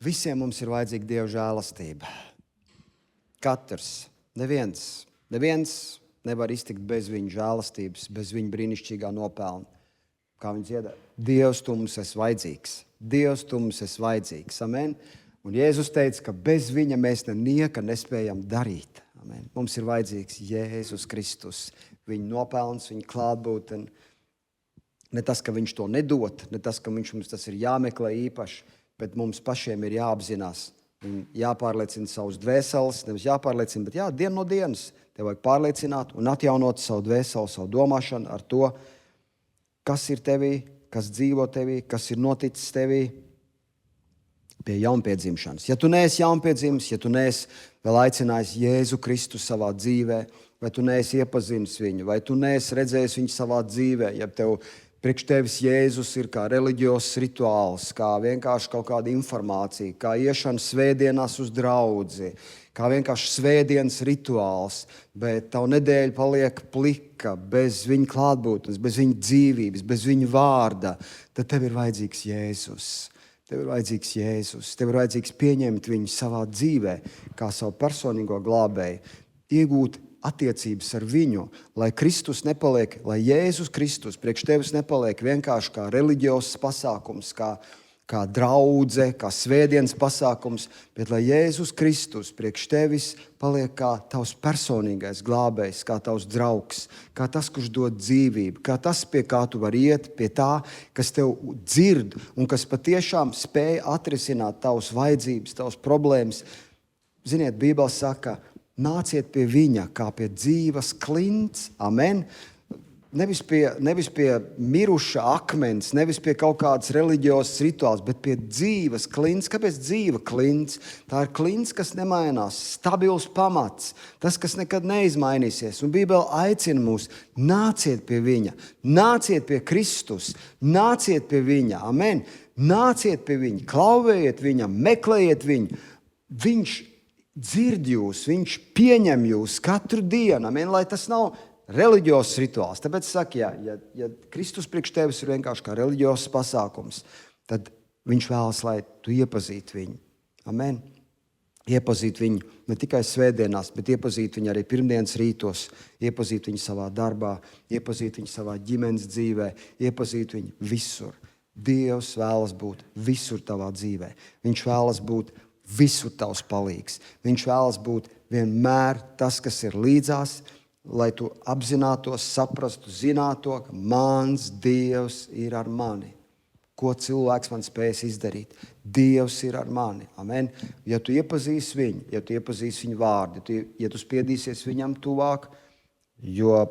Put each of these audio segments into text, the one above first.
Visiem mums ir vajadzīga Dieva žēlastība. Katrs, neviens nevar iztikt bez viņa žēlastības, bez viņa brīnišķīgā nopelna. Kā viņi dziedā, Dievs, tu mums esi vajadzīgs. Dievs, tu mums esi vajadzīgs. Amen. Un Jēzus teica, ka bez viņa mēs nieka nespējam darīt. Amen. Mums ir vajadzīgs Jēzus Kristus. Viņa nopelns, viņa klātbūtne. Ne tas, ka viņš to nedod, ne tas, ka mums tas ir jāmeklē īpaši, bet mums pašiem ir jāapzinās. Un jāpārliecina savus dvēseles, nevis jāpārliecina, bet dienu no dienas tev vajag pārliecināt un atjaunot savu dvēseli, savu domāšanu ar to, kas ir tevī, kas dzīvo tevī, kas ir noticis tevī pie jaunpiedzimšanas. Ja tu neesi jaunpiedzimis, ja tu neesi vēl aicinājis Jēzu Kristu savā dzīvē, vai tu neesi iepazinis viņu, vai tu neesi redzējis viņu savā dzīvē, ja priekš tevis Jēzus ir kā reliģios rituāls, kā vienkārši kaut kāda informācija, kā iešana svētdienās uz draudzi, kā vienkārši svētdienas rituāls, bet tavu nedēļu paliek plika, bez viņa klātbūtnes, bez viņa dzīvības, bez viņa vārda, tad tev ir vajadzīgs Jēzus. Tev ir vajadzīgs Jēzus. Tev ir vajadzīgs pieņemt viņu savā dzīvē, kā savu personīgo glābēju, iegūt attiecības ar viņu, lai Kristus nepaliek, lai Jēzus Kristus priekš tevis nepaliek vienkārši kā reliģios pasākums, kā draudze, kā svētdienas pasākums, bet lai Jēzus Kristus priekš tevis paliek kā tavs personīgais glābējs, kā tavs draugs, kā tas, kurš dod dzīvību, kā tas, pie kā tu vari iet, pie tā, kas tev dzird un kas patiešām spēj atrisināt tavas vajadzības, tavas problēmas. Ziniet, Bībele saka, nāciet pie viņa kā pie dzīvas klints, amen. Nevis pie miruša akmens, nevis pie kaut kādas reliģiosas rituāls, bet pie dzīvas klints. Kāpēc dzīva klints? Tā ir klints, kas nemainās, stabils pamats, tas, kas nekad neizmainīsies. Un Bībele aicina mūs, nāciet pie viņa, nāciet pie Kristus, nāciet pie viņa, amen. Nāciet pie viņa, klauvējiet viņam, meklējiet viņu. Viņš dzird jūs, viņš pieņem jūs katru dienu, amen, lai tas nav reliģios rituāls. Tāpēc saka, ja Kristus priekš tevis ir vienkārši kā reliģios pasākums, tad viņš vēlas, lai tu iepazītu viņu. Amen. Iepazīt viņu ne tikai svētdienās, bet iepazīt viņu arī pirmdienas rītos, iepazīt viņu savā darbā, iepazīt viņu savā ģimenes dzīvē, iepazīt viņu visur. Dievs vēlas būt visur tavā dzīvē. Viņš vēlas būt visur tavs palīgs. Viņš vēlas būt vienmēr tas, kas ir līdzās, lai tu apzinātos, saprastu, zinātu, ka mans Dievs ir ar mani. Ko cilvēks man spējas izdarīt? Dievs ir ar mani. Amen. Ja tu iepazīsi viņu, ja tu iepazīsi viņu vārdu, ja tu spiedīsies viņam tuvāk, jo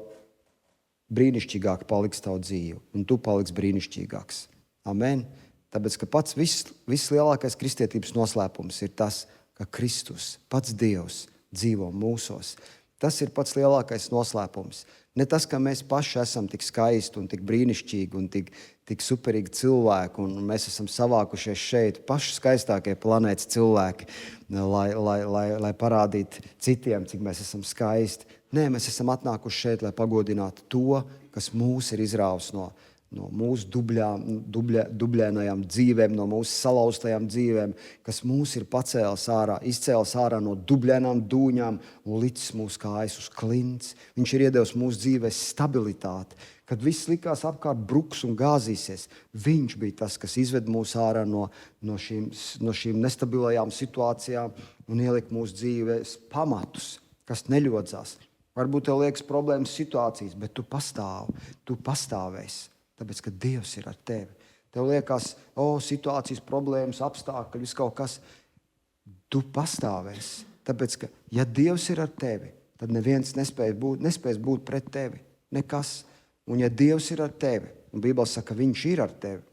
brīnišķīgāk paliks tavu dzīvi, un tu paliks brīnišķīgāks. Amen. Tāpēc, ka pats vislielākais kristietības noslēpums ir tas, ka Kristus, pats Dievs, dzīvo mūsos. Tas ir pats lielākais noslēpums. Ne tas, ka mēs paši esam tik skaisti un tik brīnišķīgi un tik superīgi cilvēki, un mēs esam savākušies šeit, paši skaistākie planētas cilvēki, lai parādītu citiem, cik mēs esam skaisti. Nē, mēs esam atnākuši šeit, lai pagodinātu to, kas mūs ir izrāvis no mūsu dubļainajām dzīvēm, no mūsu salauztajām dzīvēm, kas mūs ir izcēlis ārā no dubļainām dūņām un licis mūsu kājas uz klints. Viņš ir iedevis mūsu dzīvē stabilitāti. Kad viss likās apkārt bruks un gāzīsies, viņš bija tas, kas izved mūs ārā no šīm nestabilajām situācijām un ielika mūsu dzīvēs pamatus, kas neļodzās. Varbūt tev liekas problēmas situācijas, bet tu pastāvēsi. Tāpēc, ka Dievs ir ar tevi. Tev liekas, situācijas, problēmas, apstākļi, viss kaut kas. Tu pastāvēsi. Tāpēc, ka ja Dievs ir ar tevi, tad neviens nespēs būt pret tevi. Nekas. Un ja Dievs ir ar tevi, un Bībele saka, viņš ir ar tevi.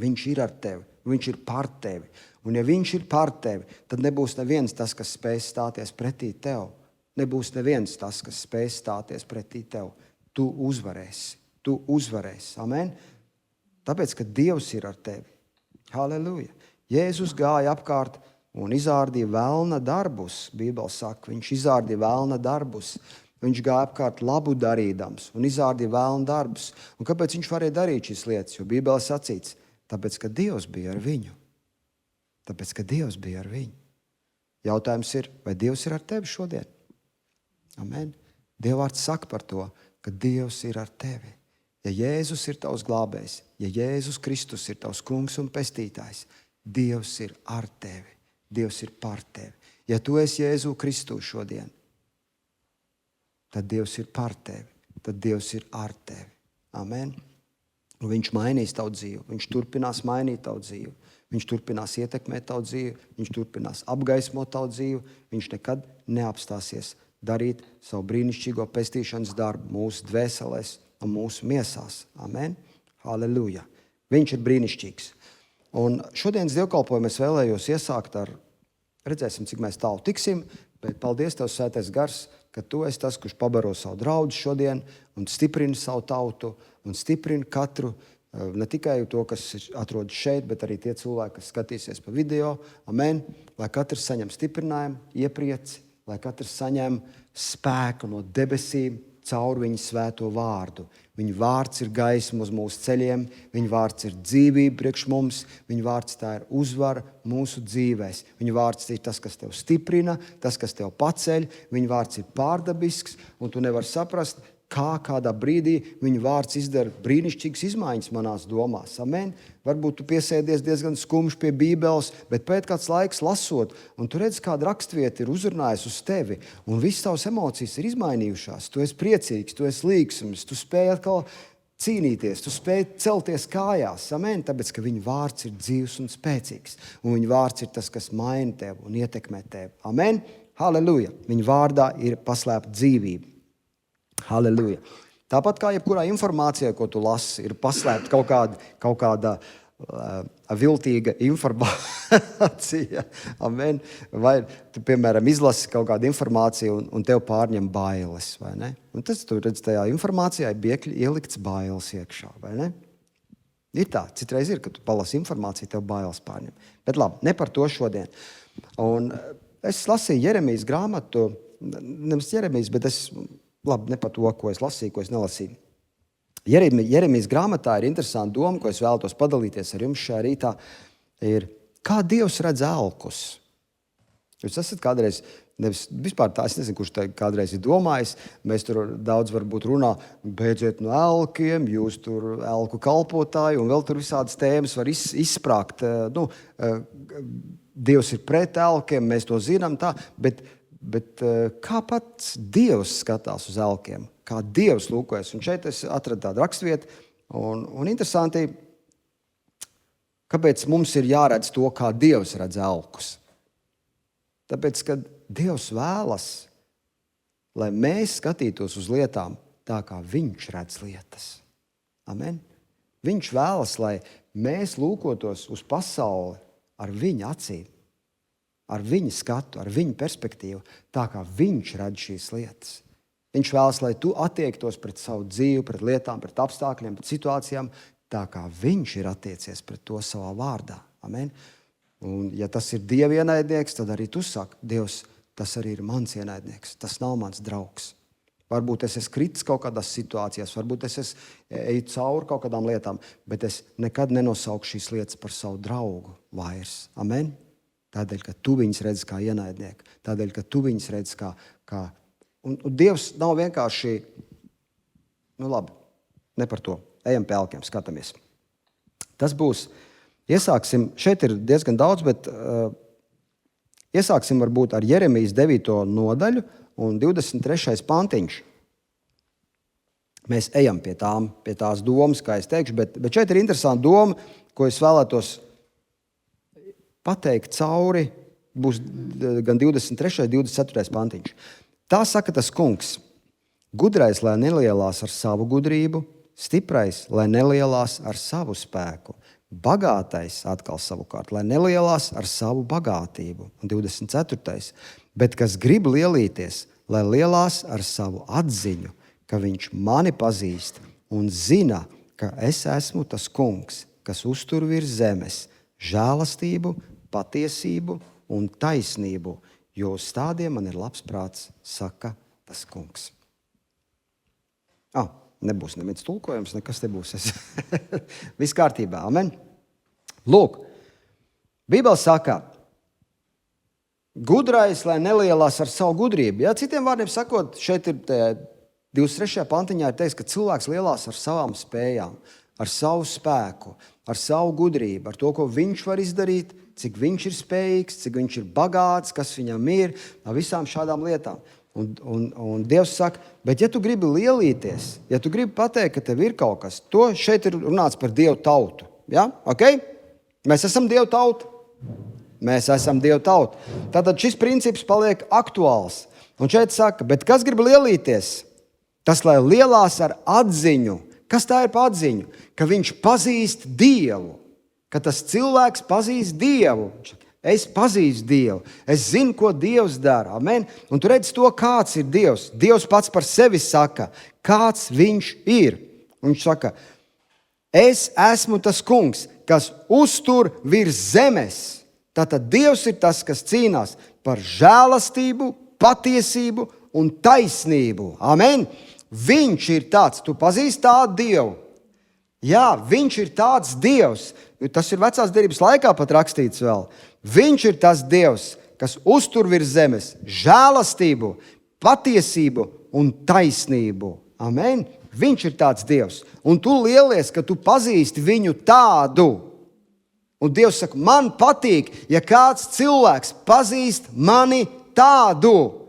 Viņš ir ar tevi. Viņš ir par tevi. Un ja viņš ir par tevi, tad nebūs neviens tas, kas spēs stāties pretī tev. Nebūs neviens tas, kas spēs stāties pretī tev. Tu uzvarēsi. Tu uzvarēsi. Amen. Tāpēc, ka Dievs ir ar tevi. Halleluja. Jēzus gāja apkārt un izārdīja velna darbus. Bībele saka, viņš izārdīja velna darbus. Viņš gāja apkārt labu darīdams un izārdīja velna darbus. Un kāpēc viņš varēja darīt šīs lietas? Jo Bībele sacīts, tāpēc, ka Dievs bija ar viņu. Tāpēc, ka Dievs bija ar viņu. Jautājums ir, vai Dievs ir ar tevi šodien? Amen. Dievvvārds saka par to, ka Dievs ir ar tevi. Ja Jēzus ir tavs glābējs, ja Jēzus Kristus ir tavs kungs un pestītājs, Dievs ir ar tevi. Dievs ir par tevi. Ja tu esi Jēzu Kristu šodien, tad Dievs ir par tevi. Tad Dievs ir ar tevi. Amen. Un viņš mainīs tavu dzīvi. Viņš turpinās mainīt tavu dzīvi. Viņš turpinās ietekmēt tavu dzīvi. Viņš turpinās apgaismot tavu dzīvi. Viņš nekad neapstāsies darīt savu brīnišķīgo pestīšanas darbu mūsu dvēselēs un mūsu miesās. Amen. Halleluja. Viņš ir brīnišķīgs. Un šodienas dievkalpojumu es vēlējos iesākt ar, redzēsim, cik mēs tālu tiksim, bet paldies Tev, Svētais Gars, ka Tu esi tas, kurš pabaro savu draudzi šodien un stiprini savu tautu un stiprini katru, ne tikai to, kas atrodas šeit, bet arī tie cilvēki, kas skatīsies pa video. Amen. Lai katrs saņem stiprinājumu, ieprieci, lai katrs saņem spēku no debesīm caur viņa svēto vārdu. Viņa vārds ir gaisma uz mūsu ceļiem, viņa vārds ir dzīvība priekš mums, viņa vārds tā ir uzvara mūsu dzīvēs. Viņa vārds ir tas, kas tev stiprina, tas, kas tev paceļ, viņa vārds ir pārdabisks, un tu nevari saprast, kādā brīdī viņa vārds izdara brīnišķīgas izmaiņas manās domās. Amen. Varbūt tu piesēdies diezgan skumjš pie Bībeles, bet pēc kāds laiks lasot, un tu redz, kāda rakstvieta ir uzrunājusi uz tevi, un visas tavas emocijas ir izmainījušās. Tu esi priecīgs, tu esi līgsms, tu spēj atkal cīnīties, tu spēj celties kājās. Amen. Tāpēc, ka viņa vārds ir dzīvs un spēcīgs, un viņa vārds ir tas, kas maina tevi un ietekmē tevi. Amen. Halleluja. Viņa vārdā ir paslēpta dzīvība. Halleluja. Tāpat kā jebkurā informācijā, ko tu lasi, ir paslēpta kaut kāda viltīga informācija. Amen. Vai tu, piemēram, izlasi kaut kādu informāciju un tev pārņem bailes, vai ne? Un tas, tu redz, tajā informācijā ir biekļi ielikts bailes iekšā, vai ne? Ir tā, citreiz ir, ka tu palasi informāciju, tev bailes pārņem. Bet labi, ne par to šodien. Un es lasīju Jeremijas grāmatu, nevis Jeremijas, bet labi, ne par to, ko es lasīju, ko es nelasīju. Jeremijas grāmatā ir interesanta doma, ko es vēlētos padalīties ar jums šajā rītā, ir, kā Dievs redz elkus. Jūs esat kādreiz, vispār tā, es nezinu, kurš tā kādreiz ir domājis, mēs tur daudz varbūt runā, beidziet no elkiem, jūs tur elku kalpotāji, un vēl tur visādas tēmas var izsprāgt. Dievs ir pret elkiem, mēs to zinām tā, bet kā pats Dievs skatās uz elkiem? Kā Dievs lūkojas? Un šeit es atradu tādu rakstvietu. Un interesanti, kāpēc mums ir jāredz to, kā Dievs redz elkus? Tāpēc, ka Dievs vēlas, lai mēs skatītos uz lietām tā, kā Viņš redz lietas. Amen. Viņš vēlas, lai mēs lūkotos uz pasauli ar Viņa acīm. Ar viņa skatu, ar viņa perspektīvu, tā kā viņš redz šīs lietas. Viņš vēlas, lai tu attiektos pret savu dzīvi, pret lietām, pret apstākļiem, pret situācijām, tā kā viņš ir attiecies pret to savā vārdā. Amen. Un ja tas ir Dieva ienaidnieks, tad arī tu saki, Dievs, tas arī ir mans ienaidnieks, tas nav mans draugs. Varbūt es esmu kritis kaut kādās situācijās, varbūt es eju cauri kaut kādām lietām, bet es nekad nenosaukšu šīs lietas par savu draugu vairs. Amen. Tādēļ, ka tu viņus redzi kā ienaidnieku. Tādēļ, ka tu viņus redzi kā... Un Dievs nav vienkārši... labi, ne par to. Ejam pie elkiem, skatāmies. Tas būs... Iesāksim, šeit ir diezgan daudz, bet iesāksim varbūt ar Jeremijas 9. nodaļu un 23. pantiņš. Mēs ejam pie tās domas, kā es teikšu, bet šeit ir interesanta doma, ko es vēlētos pateikt cauri, būs gan 23. 24. pantiņš. Tā saka tas kungs, gudrais, lai nelielās ar savu gudrību, stiprais, lai nelielās ar savu spēku, bagātais atkal savukārt, lai nelielās ar savu bagātību. Un 24. Bet kas grib lielīties, lai lielās ar savu atziņu, ka viņš mani pazīst un zina, ka es esmu tas kungs, kas uztur virs zemes žēlastību, patiesību un taisnību, jo uz tādiem man ir labs prāts, saka tas kungs. Nebūs neviens tulkojums, nekas nebūs. Viss kārtībā, amen. Lūk, Bībele saka, gudrais, lai nelielās ar savu gudrību. Ja, citiem vārdiem sakot, šeit ir 23. pantiņā ir teikts, ka cilvēks lielās ar savām spējām, ar savu spēku, ar savu gudrību, ar to, ko viņš var izdarīt, cik viņš ir spējīgs, cik viņš ir bagāts, kas viņam ir, ar visām šādām lietām. Un Dievs saka, bet ja tu gribi lielīties, ja tu gribi pateikt, ka tev ir kaut kas, to šeit ir runāts par Dievu tautu. Ja? Okay? Mēs esam Dievu tauta. Mēs esam Dievu tauta. Tātad šis princips paliek aktuāls. Un šeit saka, bet kas grib lielīties? Tas, lai lielās ar atziņu. Kas tā ir par atziņu? Ka viņš pazīst Dievu. Ka tas cilvēks pazīst Dievu. Es pazīstu Dievu. Es zinu, ko Dievs dara. Amen. Un tu redzi to, kāds ir Dievs. Dievs pats par sevi saka, kāds viņš ir. Un viņš saka, es esmu tas kungs, kas uztur virs zemes. Tātad Dievs ir tas, kas cīnās par žēlastību, patiesību un taisnību. Amen. Viņš ir tāds, tu pazīsti tādu Dievu. Jā, viņš ir tāds Dievs. Tas ir vecās derības laikā pat rakstīts vēl. Viņš ir tas Dievs, kas uztur virs zemes žēlastību, patiesību un taisnību. Amen. Viņš ir tāds Dievs. Un tu lielies, ka tu pazīsti viņu tādu. Un Dievs saka, man patīk, ja kāds cilvēks pazīst mani tādu.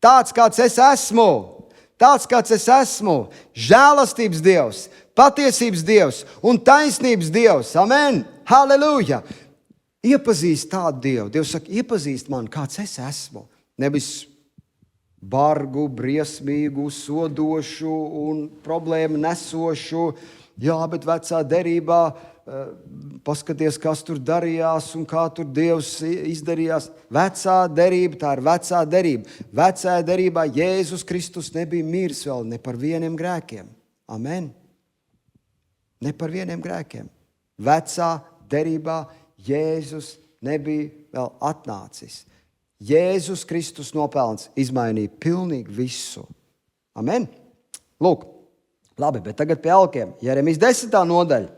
Tāds, kāds es esmu. Tāds, kāds es esmu. Žēlastības Dievs, patiesības Dievs un taisnības Dievs. Amen. Halleluja. Iepazīst tādu Dievu. Dievs saka, iepazīst mani, kāds es esmu. Nevis bargu, briesmīgu, sodošu un problēmu nesošu. Jā, bet vecā derībā paskaties, kas tur darījās un kā tur Dievs izdarījās. Vecā derība, tā ir vecā derība. Vecā derībā Jēzus Kristus nebija miris vēl ne par vieniem grēkiem. Amen. Ne par vieniem grēkiem. Vecā derībā Jēzus nebija vēl atnācis. Jēzus Kristus nopelns izmainīja pilnīgi visu. Amen. Lūk, labi, bet tagad pie elkiem. Jeremijas 10. nodaļa.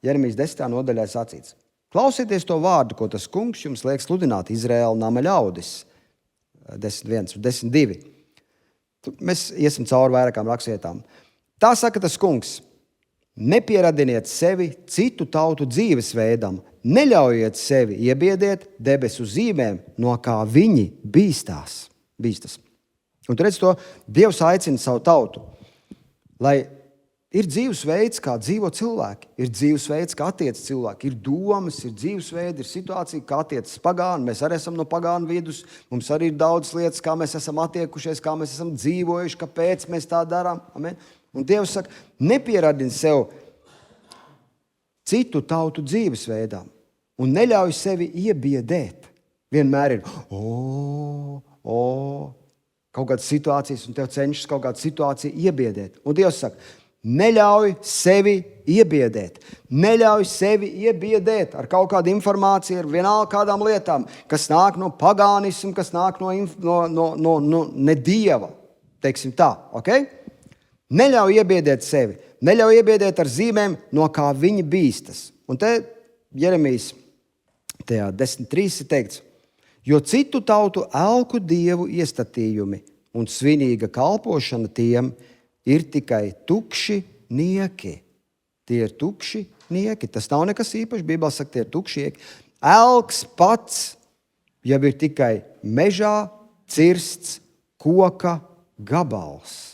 Jeremijas 10. nodaļā sacīts. Klausieties to vārdu, ko tas kungs jums liek sludināt Izraēla nama ļaudis. 10.1 un 10.2. Mēs iesim cauri vairākām rakstvietām. Tā saka tas kungs. Nepieradiniet sevi citu tautu dzīvesveidam. Neļaujiet sevi iebiedēt debesu zīmēm, no kā viņi bīstas. Un tu redz to, Dievs aicina savu tautu, lai ir dzīvesveids, kā dzīvo cilvēki, ir dzīvesveids, kā attiec cilvēki, ir domas, ir dzīvesveidi, ir situācija, kā attiecas pagāni. Mēs arī esam no pagānu vidus, mums arī ir daudz lietas, kā mēs esam attiekušies, kā mēs esam dzīvojuši, kāpēc mēs tā darām. Amen. Un Dievs saka, nepieradini sev citu tautu dzīvesveidām un neļauj sevi iebiedēt. Vienmēr ir, kaut kādas situācijas, un tev cenšas kaut kādu situāciju iebiedēt. Un Dievs saka, neļauj sevi iebiedēt. Neļauj sevi iebiedēt ar kaut kādu informāciju, ar vienalga kādām lietām, kas nāk no pagānismu, kas nāk no nedieva. Teiksim tā, ok? Neļauj iebiedēt sevi. Neļauj iebiedēt ar zīmēm, no kā viņi bīstas. Un te Jeremijas 10.3 ir teikts, jo citu tautu elku dievu iestatījumi un svinīga kalpošana tiem ir tikai tukši nieki. Tie ir tukši nieki. Tas nav nekas īpašs. Bībelē saka, tie ir tukši nieki. Elks pats jau ir tikai mežā cirsts koka gabals.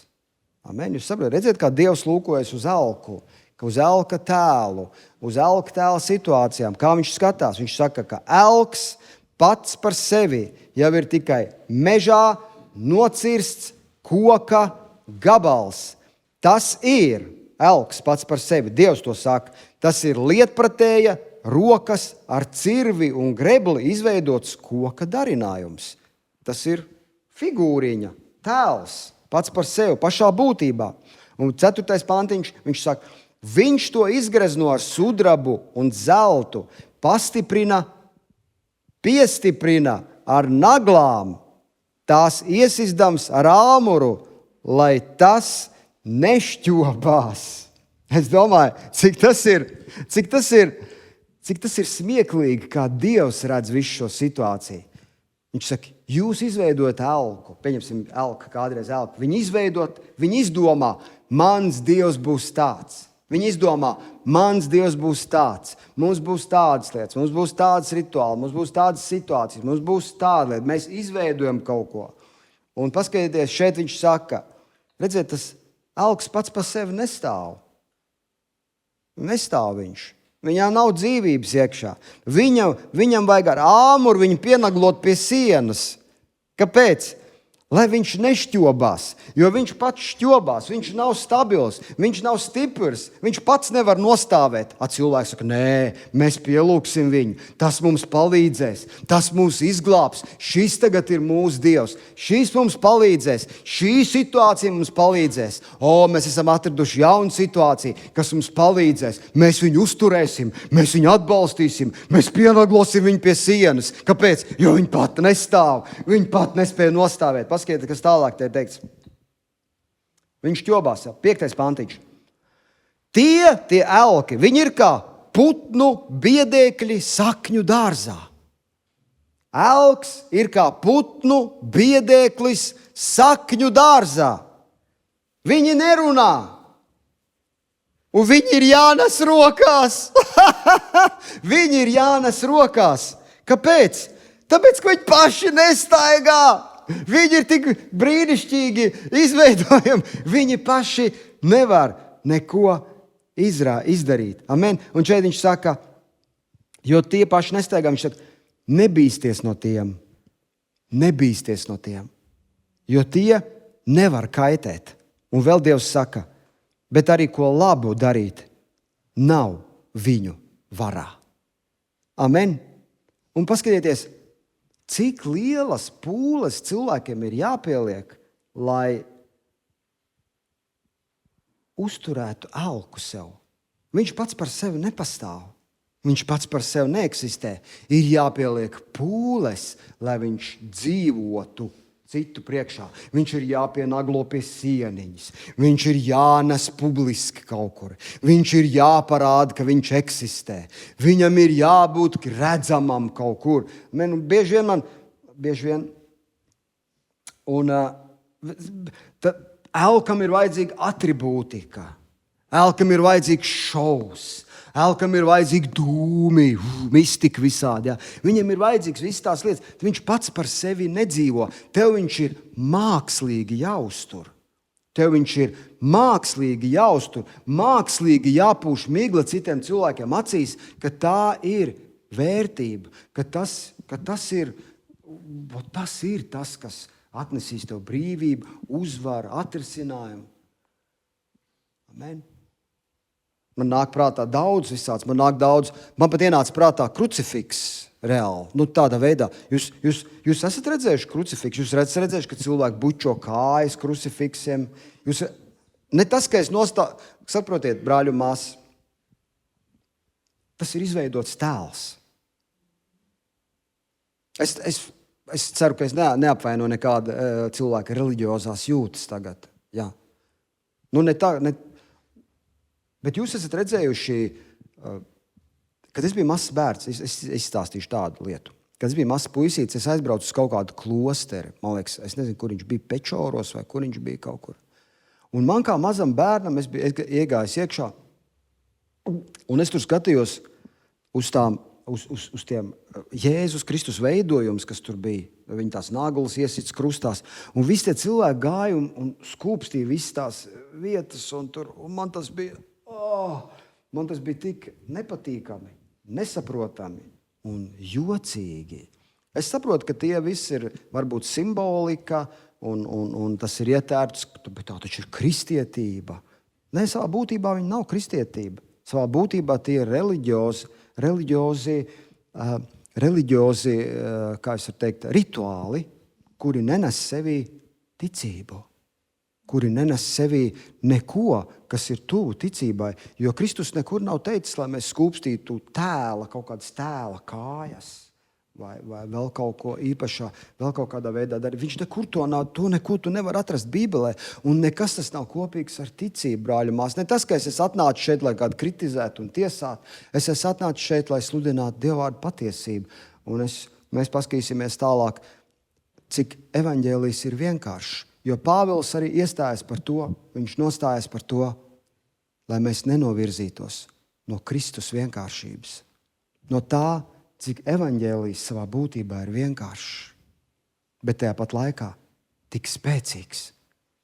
Amen. Jūs saprotat, redziet, kā Dievs lūkojas uz elku, uz elka tēlu, uz elka tēla situācijām. Kā viņš skatās? Viņš saka, ka elks pats par sevi jau ir tikai mežā nocirsts koka gabals. Tas ir elks pats par sevi. Dievs to saka. Tas ir lietpratēja rokas ar cirvi un grebli izveidots koka darinājums. Tas ir figūriņa, tēls. Pats par sevi, pašā būtībā. Un 4. pantiņš, viņš saka, viņš to izgrezno ar sudrabu un zeltu, piestiprina ar naglām, tās iesizdams ar āmuru, lai tas nešķobās. Es domāju, cik tas ir smieklīgi, kā Dievs redz visu šo situāciju. Viņš saka, jūs izveidojat elku, pieņemsim elku, kādreiz elku. Viņi izdomā, mans Dievs būs tāds. Viņi izdomā, mans Dievs būs tāds. Mums būs tādas lietas, mums būs tādas rituāli, mums būs tādas situācijas, mums būs tāda lieta. Mēs izveidojam kaut ko. Un paskatieties, šeit viņš saka, redziet, tas elks pats par sevi nestāv. Nestāv viņš. Viņā nav dzīvības iekšā. Viņam vajag ar āmuru viņu pienaglot pie sienas. Kāpēc? Lai viņš nešķobās, jo viņš pats šķobās, viņš nav stabils, viņš nav stiprs, viņš pats nevar nostāvēt. A cilvēks saka, nē, mēs pielūksim viņu, tas mums palīdzēs, tas mūs izglābs, šis tagad ir mūsu Dievs, šis mums palīdzēs, šī situācija mums palīdzēs. Mēs esam atraduši jaunu situāciju, kas mums palīdzēs, mēs viņu uzturēsim, mēs viņu atbalstīsim, mēs pienaglosim viņu pie sienas. Kāpēc? Jo viņi pat nestāv, viņi pat nespēja nostāvēt. Paskatiet, kas tālāk te ir teikts. Viņš ķobās, 5. pantiņš. Tie elki, viņi ir kā putnu biedēkļi sakņu dārzā. Elks ir kā putnu biedēklis sakņu dārzā. Viņi nerunā. Un viņi ir jānes rokās. Viņi ir jānes rokās. Kāpēc? Tāpēc, ka viņi paši nestaigā. Viņi ir tik brīnišķīgi izveidojami. Viņi paši nevar neko izdarīt. Amen. Un šeit viņš saka, jo tie paši nestaigā, viņš saka, nebīsties no tiem. Nebīsties no tiem. Jo tie nevar kaitēt. Un vēl Dievs saka, bet arī ko labu darīt nav viņu varā. Amen. Un paskatieties, cik lielas pūles cilvēkiem ir jāpieliek, lai uzturētu elku sev. Viņš pats par sevi nepastāv. Viņš pats par sevi neeksistē. Ir jāpieliek pūles, lai viņš dzīvotu citu priekšā. Viņš ir jāpienaglo pie sieniņas. Viņš ir jānes publiski kaut kur. Viņš ir jāparāda, ka viņš eksistē. Viņam ir jābūt redzamam kaut kur. Bieži vien. Un elkam ir vajadzīga atribūtika. Elkam ir vajadzīgs šovs. Elkam ir vajadzīgi dūmi, mistika visādi. Ja. Viņam ir vajadzīgs visas tās lietas. Viņš pats par sevi nedzīvo. Tev viņš ir mākslīgi jāuztur. Tev viņš ir mākslīgi jāuztur. Mākslīgi jāpūš migla citiem cilvēkiem acīs, ka tā ir vērtība. Ka tas ir tas, kas atnesīs tev brīvību, uzvaru, atrisinājumu. Amen. Man nāk prātā daudz visāds, man pat ienāca prātā krucifiks reāli. Tādā veidā. Jūs esat redzējuši krucifiks, jūs esat redzējuši, ka cilvēki bučo kājas krucifiksiem. Ne tas, ka es saprotiet, brāļu māsas, tas ir izveidots tēls. Es ceru, ka es neapvainoju nekāda cilvēka reliģiozās jūtas tagad. Jā. Bet jūs esat redzējuši, kad es biju mazs bērns, es izstāstīšu tādu lietu. Kad es biju mazs puisītis, es aizbraucu uz kaut kādu klosteri. Man liekas, es nezinu, kur viņš bija, Pečoros vai kur viņš bija kaut kur. Un man kā mazam bērnam es biju iegājis iekšā, un es tur skatījos uz tiem Jēzus Kristus veidojums, kas tur bija. Viņi tās nāgulas iesits krustās. Un visi tie cilvēki gāja un skūpstīja visas tās vietas. Un man tas bija tik nepatīkami, nesaprotami un jocīgi. Es saprotu, ka tie visi ir varbūt simbolika un tas ir ietērts, bet tā taču ir kristietība. Nē, savā būtībā viņi nav kristietība. Savā būtībā tie ir reliģiozi, kā es varu teikt, rituāli, kuri nenes sevī ticību, kuri nenes sevī neko, kas ir tuvu ticībai. Jo Kristus nekur nav teicis, lai mēs skūpstītu kaut kādas tēla kājas vai vēl kaut ko īpašā, vēl kaut kādā veidā darīt. Viņš nekur to neko tu nevar atrast Bībelē. Un nekas tas nav kopīgs ar ticību, brāļi un māsas. Ne tas, ka es esmu atnācis šeit, lai kādu kritizētu un tiesātu. Es esmu atnācis šeit, lai sludinātu Dieva vārdu patiesību. Un mēs paskatīsimies tālāk, cik evaņģēlijs ir vienkāršs. Jo Pāvils arī iestājas par to, viņš nostājas par to, lai mēs nenovirzītos no Kristus vienkāršības. No tā, cik evaņģēlijs savā būtībā ir vienkāršs, bet tāpat laikā tik spēcīgs,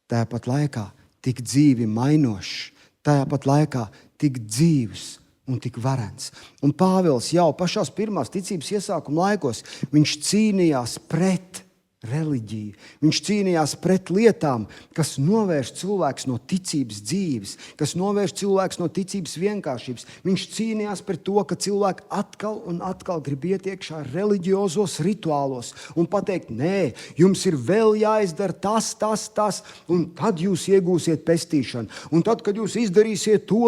tāpat laikā tik dzīvi mainošs, tāpat laikā tik dzīvs un tik varens. Un Pāvils jau pašās pirmās ticības iesākuma laikos, viņš cīnījās pret reliģiju. Viņš cīnījās pret lietām, kas novērš cilvēks no ticības dzīves, kas novērš cilvēks no ticības vienkāršības. Viņš cīnījās pret to, ka cilvēki atkal un atkal grib iet iekšā reliģiozos rituālos un pateikt, nē, jums ir vēl jāizdara tas, un tad jūs iegūsiet pestīšanu. Un tad, kad jūs izdarīsiet to,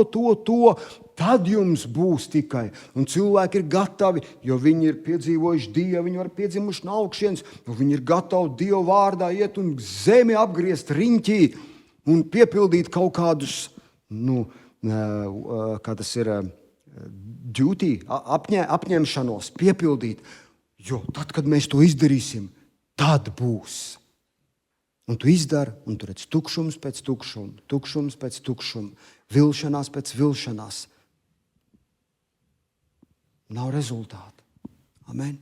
tad jums būs tikai. Un cilvēki ir gatavi, jo viņi ir piedzīvojuši Dievu, viņi ir piedzimuši no augšienes, viņi ir gatavi Dievu vārdā iet un zemi apgriezt riņķī un piepildīt kaut kādus, kā tas ir, duty, apņemšanos, piepildīt. Jo tad, kad mēs to izdarīsim, tad būs. Un tu izdari, un tu redz tukšums pēc tukšuma, tukšums pēc tukšuma, vilšanās pēc vilšanās. Nav rezultātu. Amen.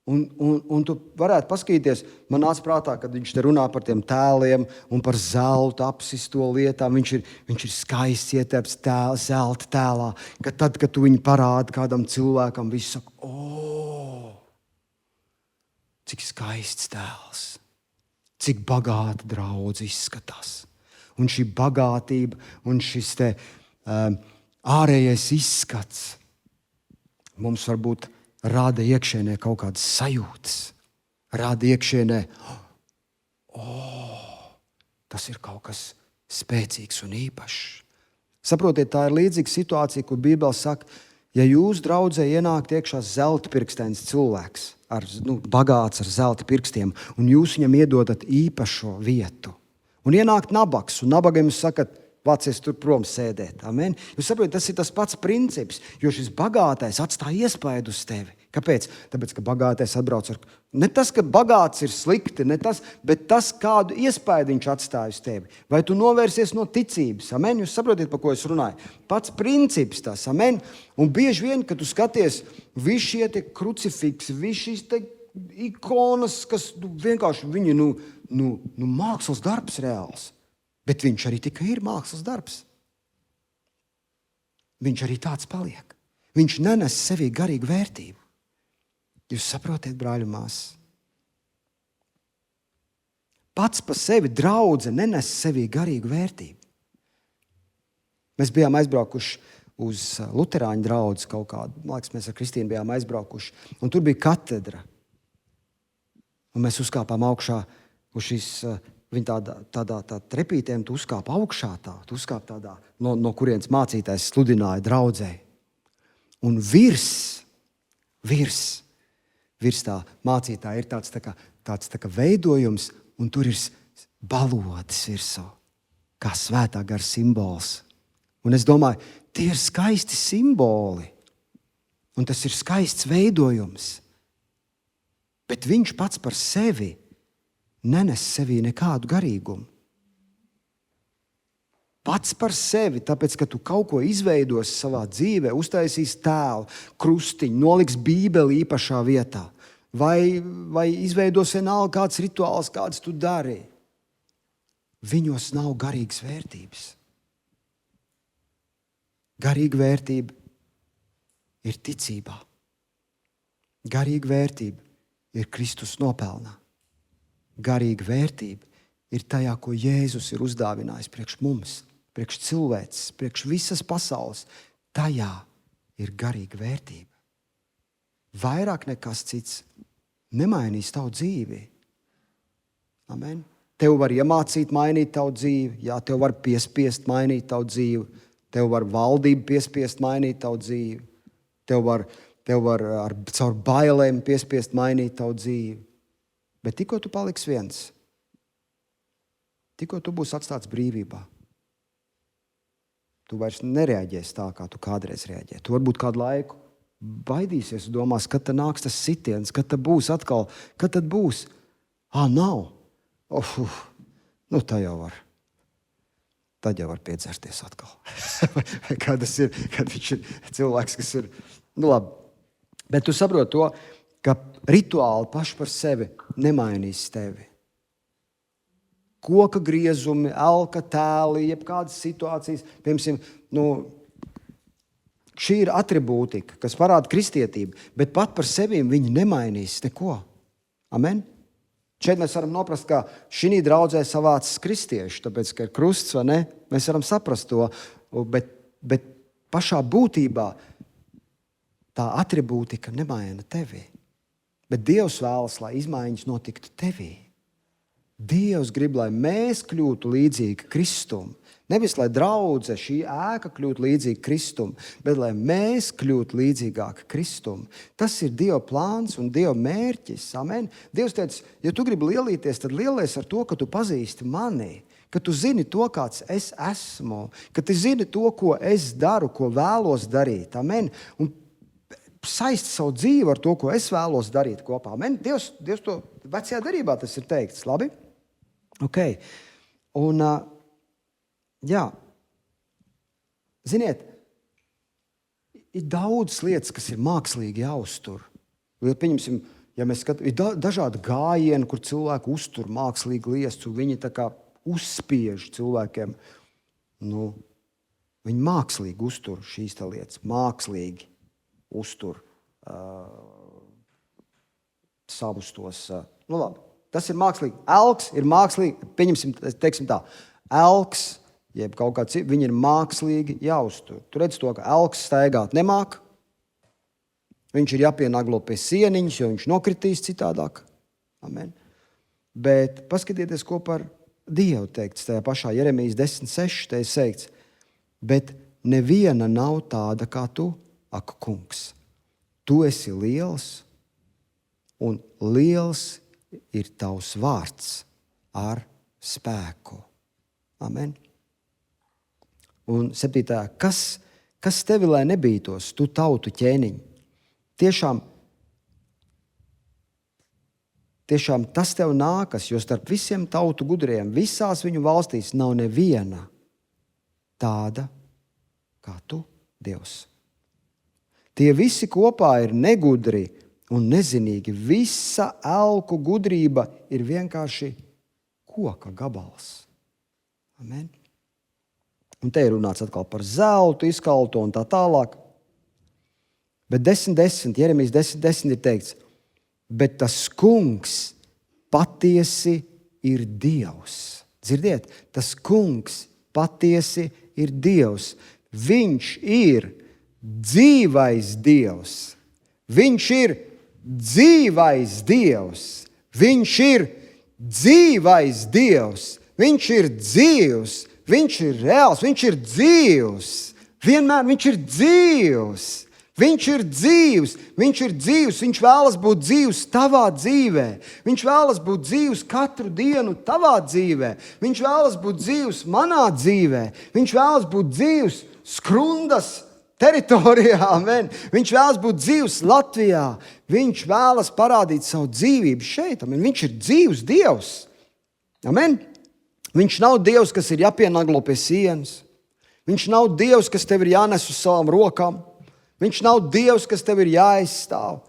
Un tu varētu paskatīties, man nāca prātā, kad viņš te runā par tiem tēliem un par zeltu apsisto lietām. Viņš ir skaists ietērps zelta tēlā, ka tad, kad tu viņu parādi kādam cilvēkam, viss saka, cik skaists tēls, cik bagāta draudze izskatās. Un šī bagātība un šis te ārējais izskats mums varbūt rāda iekšienē kaut kādas sajūtas. Rāda iekšienē, tas ir kaut kas spēcīgs un īpašs. Saprotiet, tā ir līdzīga situācija, kur Bībele saka, ja jūs draudzē ienākt iekšā zelta pirksteins cilvēks, bagāts ar zelta pirkstiem, un jūs viņam iedodat īpašo vietu, un ienākt nabaks, un nabagam jūs sakat, vācies tur prom sēdēt. Amen. Jūs saprotat, tas ir tas pats princips, jo šis bagātais atstāja iespaidu uz tevi. Kāpēc? Tāpēc, ka bagātais atbrauc ar... Ne tas, ka bagāts ir slikti, bet tas, kādu iespaidu viņš atstāja uz tevi. Vai tu novērsies no ticības? Amen. Jūs saprotat, par ko es runāju? Pats princips tas. Amen. Un bieži vien, kad tu skaties, visi šie te krucifiksi, visi šīs te ikonas, kas vienkārši viņi, mākslas darbs reāls. Bet viņš arī tikai ir mākslas darbs. Viņš arī tāds paliek. Viņš nenes sevī garīgu vērtību. Jūs saprotiet, brāļi un māsas? Pats pa sevi draudze nenes sevī garīgu vērtību. Mēs bijām aizbraukuši uz luterāņu draudzi kaut kādu. Man liekas, mēs ar Kristīnu bijām aizbraukuši. Un tur bija katedra. Un mēs uzkāpām augšā uz šīs... Viņa tādā trepītēm, tu uzkāp augšā tu uzkāp tādā, no kurienes mācītājs sludināja draudzē. Un virs tā mācītāja ir tāds tā kā veidojums, un tur ir balodes virsū, kā svētā gara simbols. Un es domāju, tie ir skaisti simboli, un tas ir skaists veidojums. Bet viņš pats par sevi nenes sevī nekādu garīgumu. Pats par sevi, tāpēc, ka tu kaut ko izveidosi savā dzīvē, uztaisīsi tēlu, krustiņu, noliks Bībeli īpašā vietā, vai izveidosi vienalga kāds rituāls, kāds tu dari. Viņos nav garīgas vērtības. Garīga vērtība ir ticībā. Garīga vērtība ir Kristus nopelnā. Garīga vērtība ir tajā, ko Jēzus ir uzdāvinājis priekš mums, priekš cilvēces, priekš visas pasaules. Tajā ir garīga vērtība. Vairāk nekas cits nemainīs tavu dzīvi. Amen. Tev var iemācīt mainīt tavu dzīvi, jā, tev var piespiest mainīt tavu dzīvi, tev var valdība piespiest mainīt tavu dzīvi, tev var Tev var caur bailēm piespiest mainīt tavu dzīvi. Bet tikko tu paliksi viens, tikko tu būsi atstāts brīvībā, tu vairs nereaģēsi tā, kā tu kādreiz reaģēji. Tu varbūt kādu laiku baidīsies un domās, kad tad nāks tas sitiens, kad tad būs atkal, kad tad būs. Nav. Tā jau var. Tad jau var piedzerties atkal. Kad viņš ir cilvēks, kas ir, labi. Bet tu saproti to, ka rituāli paši par sevi nemainīs tevi. Koka griezumi, elka tēli, jebkādas situācijas, piemēram, šī ir atribūtika, kas parāda kristietību, bet pat par sevi viņi nemainīs neko. Amen? Šeit mēs varam noprast, ka šī draudzē savācas kristieši, tāpēc, ka ir krusts, vai ne? Mēs varam saprast to, bet pašā būtībā tā atribūtika nemaina tevi. Bet Dievs vēlas, lai izmaiņas notiktu tevī. Dievs grib, lai mēs kļūtu līdzīgi Kristum. Nevis, lai draudze šī ēka kļūtu līdzīga Kristum, bet lai mēs kļūtu līdzīgāki Kristum. Tas ir Dieva plāns un Dieva mērķis. Amen. Dievs teica, ja tu gribi lielīties, tad lielies ar to, ka tu pazīsti mani, ka tu zini to, kāds es esmu, ka tu zini to, ko es daru, ko vēlos darīt. Amen. Un saisti savu dzīvi ar to, ko es vēlos darīt kopā. Amen. Dievs to vecajā derībā tas ir teikts. Labi? Ok. Un jā, ziniet, ir daudz lietas, kas ir mākslīgi jāuztur. Pieņemsim, ja mēs skatāmies, ir dažādi gājieni, kur cilvēki uztur mākslīgi lietas, un viņi tā kā uzspiež cilvēkiem. Viņi mākslīgi uztur šīs lietas, mākslīgi uztur savus tos. Labi, tas ir mākslīgi. Elks ir mākslīgi, teiksim tā, elks, jeb kaut kā cita, viņi ir mākslīgi jāuztur. Tu redz to, ka elks staigāt nemāk, viņš ir jāpienaglo pie sieniņas, jo viņš nokritīs citādāk. Amen. Bet paskatieties, ko par Dievu teikts tajā pašā Jeremijas 10:6, te ir teikts, bet neviena nav tāda kā tu, ak, kungs. Tu esi liels, un liels ir tavs vārds ar spēku. Amen. Un 7. Kas tevi lai nebītos, tu tautu ķēniņ? Tiešām tas tev nākas, jo starp visiem tautu gudriem, visās viņu valstīs nav neviena tāda kā tu, Dievs. Tie visi kopā ir negudri un nezinīgi. Visa elku gudrība ir vienkārši koka gabals. Amen. Un te ir runāts atkal par zeltu, izkalto un tā tālāk. Bet 10:10, Jeremijas 10:10 ir teikts, bet tas kungs patiesi ir Dievs. Dzirdiet, tas kungs patiesi ir Dievs. Viņš ir dzīvais Dievs. Viņš ir dzīvais Dievs. Viņš ir dzīvais Dievs. Viņš ir dzīvs. Viņš ir reāls, viņš ir dzīvs. Vienmēr viņš ir dzīvs. Viņš ir dzīvs, viņš vēlas būt dzīvs tavā dzīvē. Viņš vēlas būt dzīvs katru dienu tavā dzīvē. Viņš vēlas būt dzīvs manā dzīvē. Viņš vēlas būt dzīvs Skrundas teritorijā. Amen. Viņš vēlas būt dzīvs Latvijā. Viņš vēlas parādīt savu dzīvību šeit. Amen. Viņš ir dzīvs Dievs. Amen. Viņš nav Dievs, kas ir jāpienaglo pie sienas. Viņš nav Dievs, kas tev ir jānes uz savām rokām. Viņš nav Dievs, kas tev ir jāaizstāv.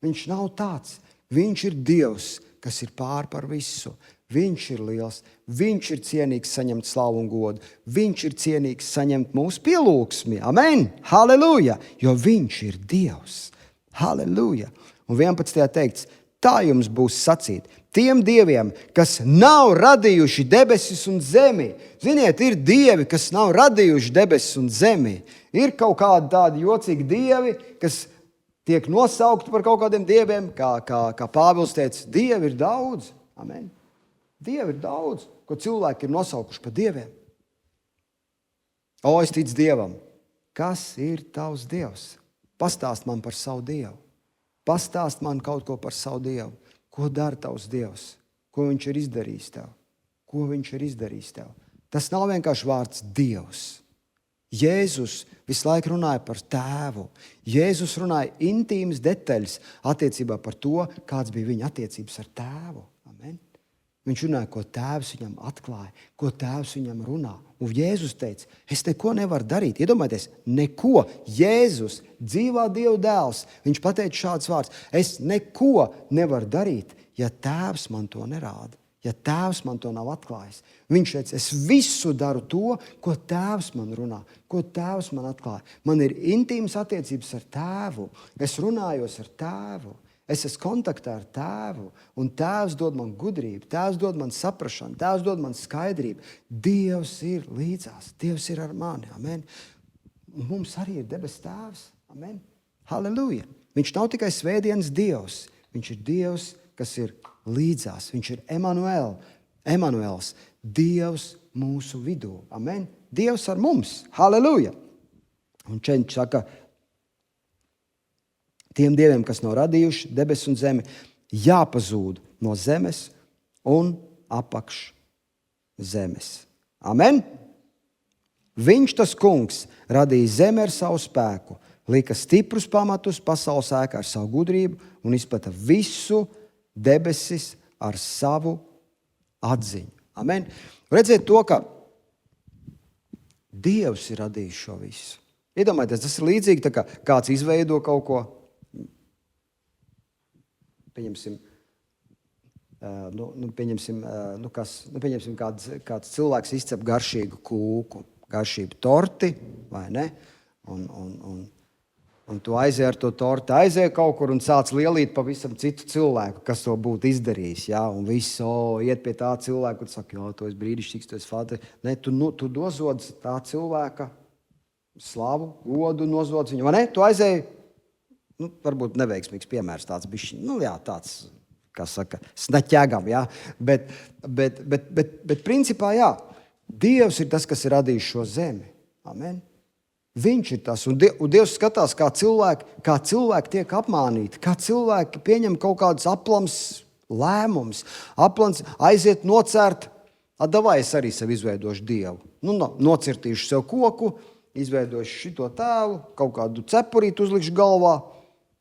Viņš nav tāds. Viņš ir Dievs, kas ir pār par visu. Viņš ir liels. Viņš ir cienīgs saņemt slavu un godu. Viņš ir cienīgs saņemt mūsu pielūgsmi. Amen! Halleluja! Jo viņš ir Dievs. Halleluja! Un 11. teikts, tā jums būs sacīt. Tiem dieviem, kas nav radījuši debesis un zemi. Ziniet, ir dievi, kas nav radījuši debesis un zemi. Ir kaut kādi tādi jocīgi dievi, kas tiek nosaukti par kaut kādiem dieviem, kā Pāvils teica, dievi ir daudz. Amen. Dievi ir daudz, ko cilvēki ir nosaukuši par dieviem. O, es ticu Dievam. Kas ir tavs Dievs? pastāst man par savu Dievu. Pastāst man kaut ko par savu Dievu. Ko dara tavs Dievs? Ko viņš ir izdarījis tev? Ko viņš ir izdarījis tev? Tas nav vienkārši vārds Dievs. Jēzus visu laiku runāja par tēvu. Jēzus runāja intīmas detaļas attiecībā par to, kāds bija viņa attiecības ar tēvu. Amen. Viņš runāja, ko tēvs viņam atklāja, ko tēvs viņam runā. Un Jēzus teica, es neko nevaru darīt. Iedomājieties, neko. Jēzus, dzīvā Dieva dēls, viņš pateica šāds vārds. Es neko nevaru darīt, ja tēvs man to nerāda. Ja tēvs man to nav atklājis. Viņš teica, es visu daru to, ko tēvs man runā, ko tēvs man atklāja. Man ir intīmas attiecības ar tēvu. Es runājos ar tēvu. Es esmu kontaktā ar tēvu. Un tēvs dod man gudrību, tēvs dod man saprašanu, tēvs dod man skaidrību. Dievs ir līdzās, Dievs ir ar mani. Amen. Un mums arī ir debes tēvs. Amen. Halleluja. Viņš nav tikai svētdienas Dievs. Viņš ir Dievs, kas ir līdzās. Viņš ir Emanuels, Dievs mūsu vidū. Amen. Dievs ar mums. Halleluja. Un Čenč saka, tiem dieviem, kas nav radījuši debesis un zemi, jāpazūd no zemes un apakš zemes. Amen. Viņš, tas kungs, radīja zemi ar savu spēku, lika stiprus pamatus pasaules ēkā ar savu gudrību un izplata visu debesis ar savu atziņu. Amen. Redziet to, ka Dievs ir radījis šo visu. Iedomājieties, tas ir līdzīgi, tā kā kāds izveido kaut ko, pieņemsim, kāds cilvēks izcep garšīgu kūku, garšīgu torti, vai ne? Un tu aizēji ar to torti, aizēji kaut kur un sāc lielīt pavisam citu cilvēku, kas to būtu izdarījis. Ja? Un viss iet pie tā cilvēka un saka, jā, tu esi brīnišķīgs, tu esi fāte. Ne, tu dozod tā cilvēka slavu, godu, nozod viņu. Vai ne? Tu aizēji, varbūt neveiksmīgs piemērs tāds bišķiņ. Tāds, kā saka, snaķēgam. Ja? Bet principā, jā, Dievs ir tas, kas ir radījis šo zemi. Amen. Viņš ir tas. Un Dievs skatās, kā cilvēki tiek apmānīti, kā cilvēki pieņem kaut kādus aplams lēmumus. Aplams aiziet nocērt, davai es arī sev izveidošu Dievu. Nocirtīšu sev koku, izveidošu šito tēlu, kaut kādu cepurītu uzlikšu galvā.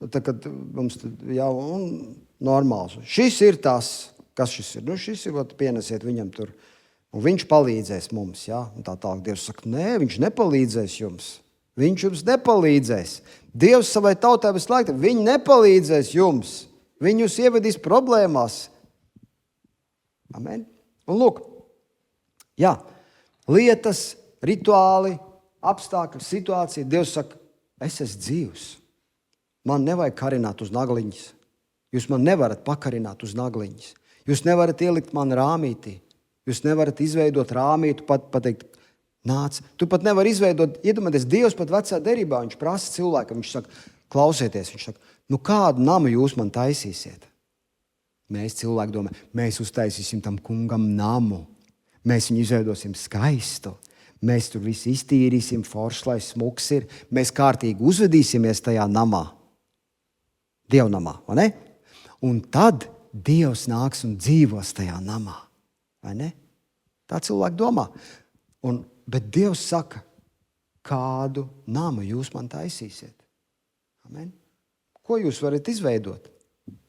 Kad mums un normāls. Šis ir tas, kas šis ir. Šis ir, pienesiet viņam tur. Un viņš palīdzēs mums. Ja? Un tā tālāk Dievs saka, nē, viņš nepalīdzēs jums. Viņš jums nepalīdzēs. Dievs savai tautai visu laiku, viņi nepalīdzēs jums. Viņi jūs ievedīs problēmās. Amen. Un lūk, jā, lietas, rituāli, apstākļi, situācija. Dievs saka, es esmu dzīvs. Man nevajag karināt uz nagliņas. Jūs man nevarat pakarināt uz nagliņas. Jūs nevarat ielikt man rāmītī. Jūs nevarat izveidot rāmītu, pateikt, nāc. Tu pat nevar izveidot, iedomājieties, Dievs pat vecā derībā, viņš prasa cilvēkam, viņš saka, klausieties, viņš saka, kādu namu jūs man taisīsiet? Mēs cilvēki domā, mēs uztaisīsim tam kungam namu. Mēs viņu izveidosim skaistu. Mēs tur visu iztīrīsim, foršs, lai smuks ir. Mēs kārtīgi uzvedīsimies tajā namā. Dievnamā, vai ne? Un tad Dievs nāks un dzīvos tajā namā. Vai ne? Tā cilvēki domā. Bet Dievs saka, kādu namu jūs man taisīsiet? Amen. Ko jūs varat izveidot?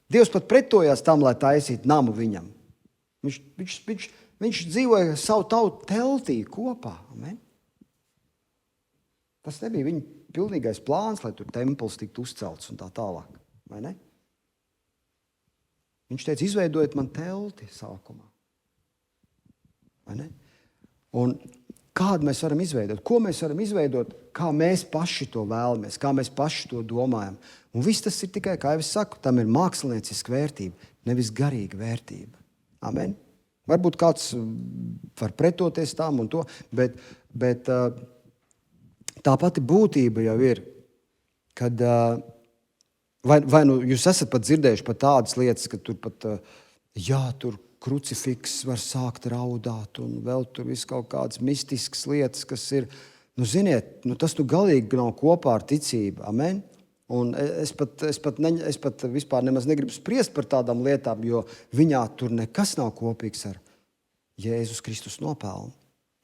Dievs pat pretojās tam, lai taisītu namu viņam. Viņš dzīvoja savu tautu teltī kopā. Amen. Tas nebija viņa pilnīgais plāns, lai tur templis tiktu uzcelts un tā tālāk. Vai ne? Viņš teica, izveidojiet man telti sākumā. Vai ne? Un kādu mēs varam izveidot? Ko mēs varam izveidot? Kā mēs paši to vēlamies? Kā mēs paši to domājam? Un viss tas ir tikai, kā jau es saku, tam ir mākslinieciska vērtība, nevis garīga vērtība. Amen? Varbūt kāds var pretoties tam un to, bet tā pati būtība jau ir, kad vai jūs esat pat dzirdējuši pat tādas lietas, ka tur pat, tur krucifiks var sākt raudāt un vēl tur viss kaut kādas mistiskas lietas, kas ir, ziniet, tas galīgi nav kopā ar ticību. Amen? Un es pat vispār nemaz negribu spriest par tādām lietām, jo viņā tur nekas nav kopīgs ar Jēzus Kristus nopelnu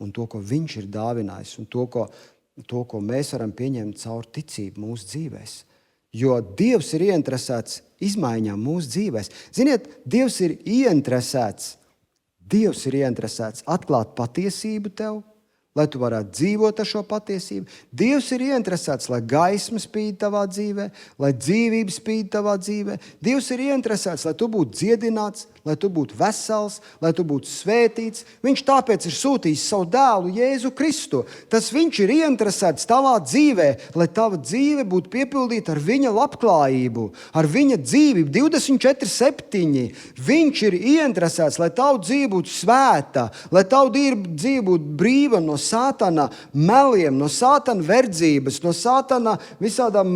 un to, ko viņš ir dāvinājis, un to, ko mēs varam pieņemt caur ticību mūsu dzīvēs. Jo Dievs ir ieinteresēts izmaiņām mūsu dzīvēs. Ziniet, Dievs ir ieinteresēts atklāt patiesību tev, lai tu varētu dzīvot ar šo patiesību. Dievs ir ieinteresēts, lai gaisma spīd tavā dzīvē, lai dzīvība spīd tavā dzīvē. Dievs ir ieinteresēts, lai tu būtu dziedināts, lai tu būtu vesels, lai tu būtu svētīts. Viņš tāpēc ir sūtījis savu dēlu Jēzu Kristu. Tas viņš ir ieinteresēts tavā dzīvē, lai tava dzīve būtu piepildīta ar viņa labklājību, ar viņa dzīvību 24/7. Viņš ir ieinteresēts, lai tava dzīve būtu svēta, lai tava dzīve būtu brīva no Sātana meliem, no Sātana verdzības, no Sātana visādām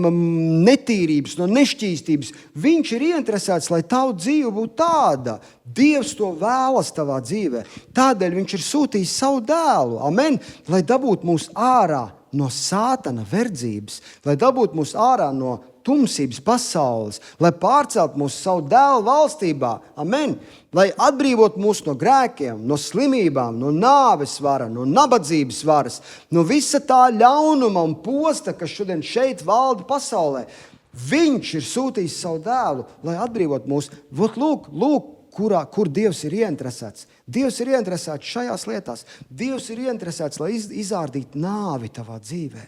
netīrības, no nešķīstības. Viņš ir ieinteresēts, lai tava dzīve būtu tāda. Dievs to vēlas tavā dzīvē. Tādēļ viņš ir sūtījis savu dēlu, amen, lai dabūtu mūs ārā no Sātana verdzības, lai dabūtu mūs ārā no tumsības pasaules, lai pārcelt mūs savu dēlu valstībā, amen, lai atbrīvot mūs no grēkiem, no slimībām, no nāves vara, no nabadzības varas, no visa tā ļaunuma un posta, kas šodien šeit valda pasaulē. Viņš ir sūtījis savu dēlu, lai atbrīvot mūs. Lūk, kur Dievs ir ieinteresēts. Dievs ir ieinteresēts šajās lietās. Dievs ir ieinteresēts, lai izārdītu nāvi tavā dzīvē.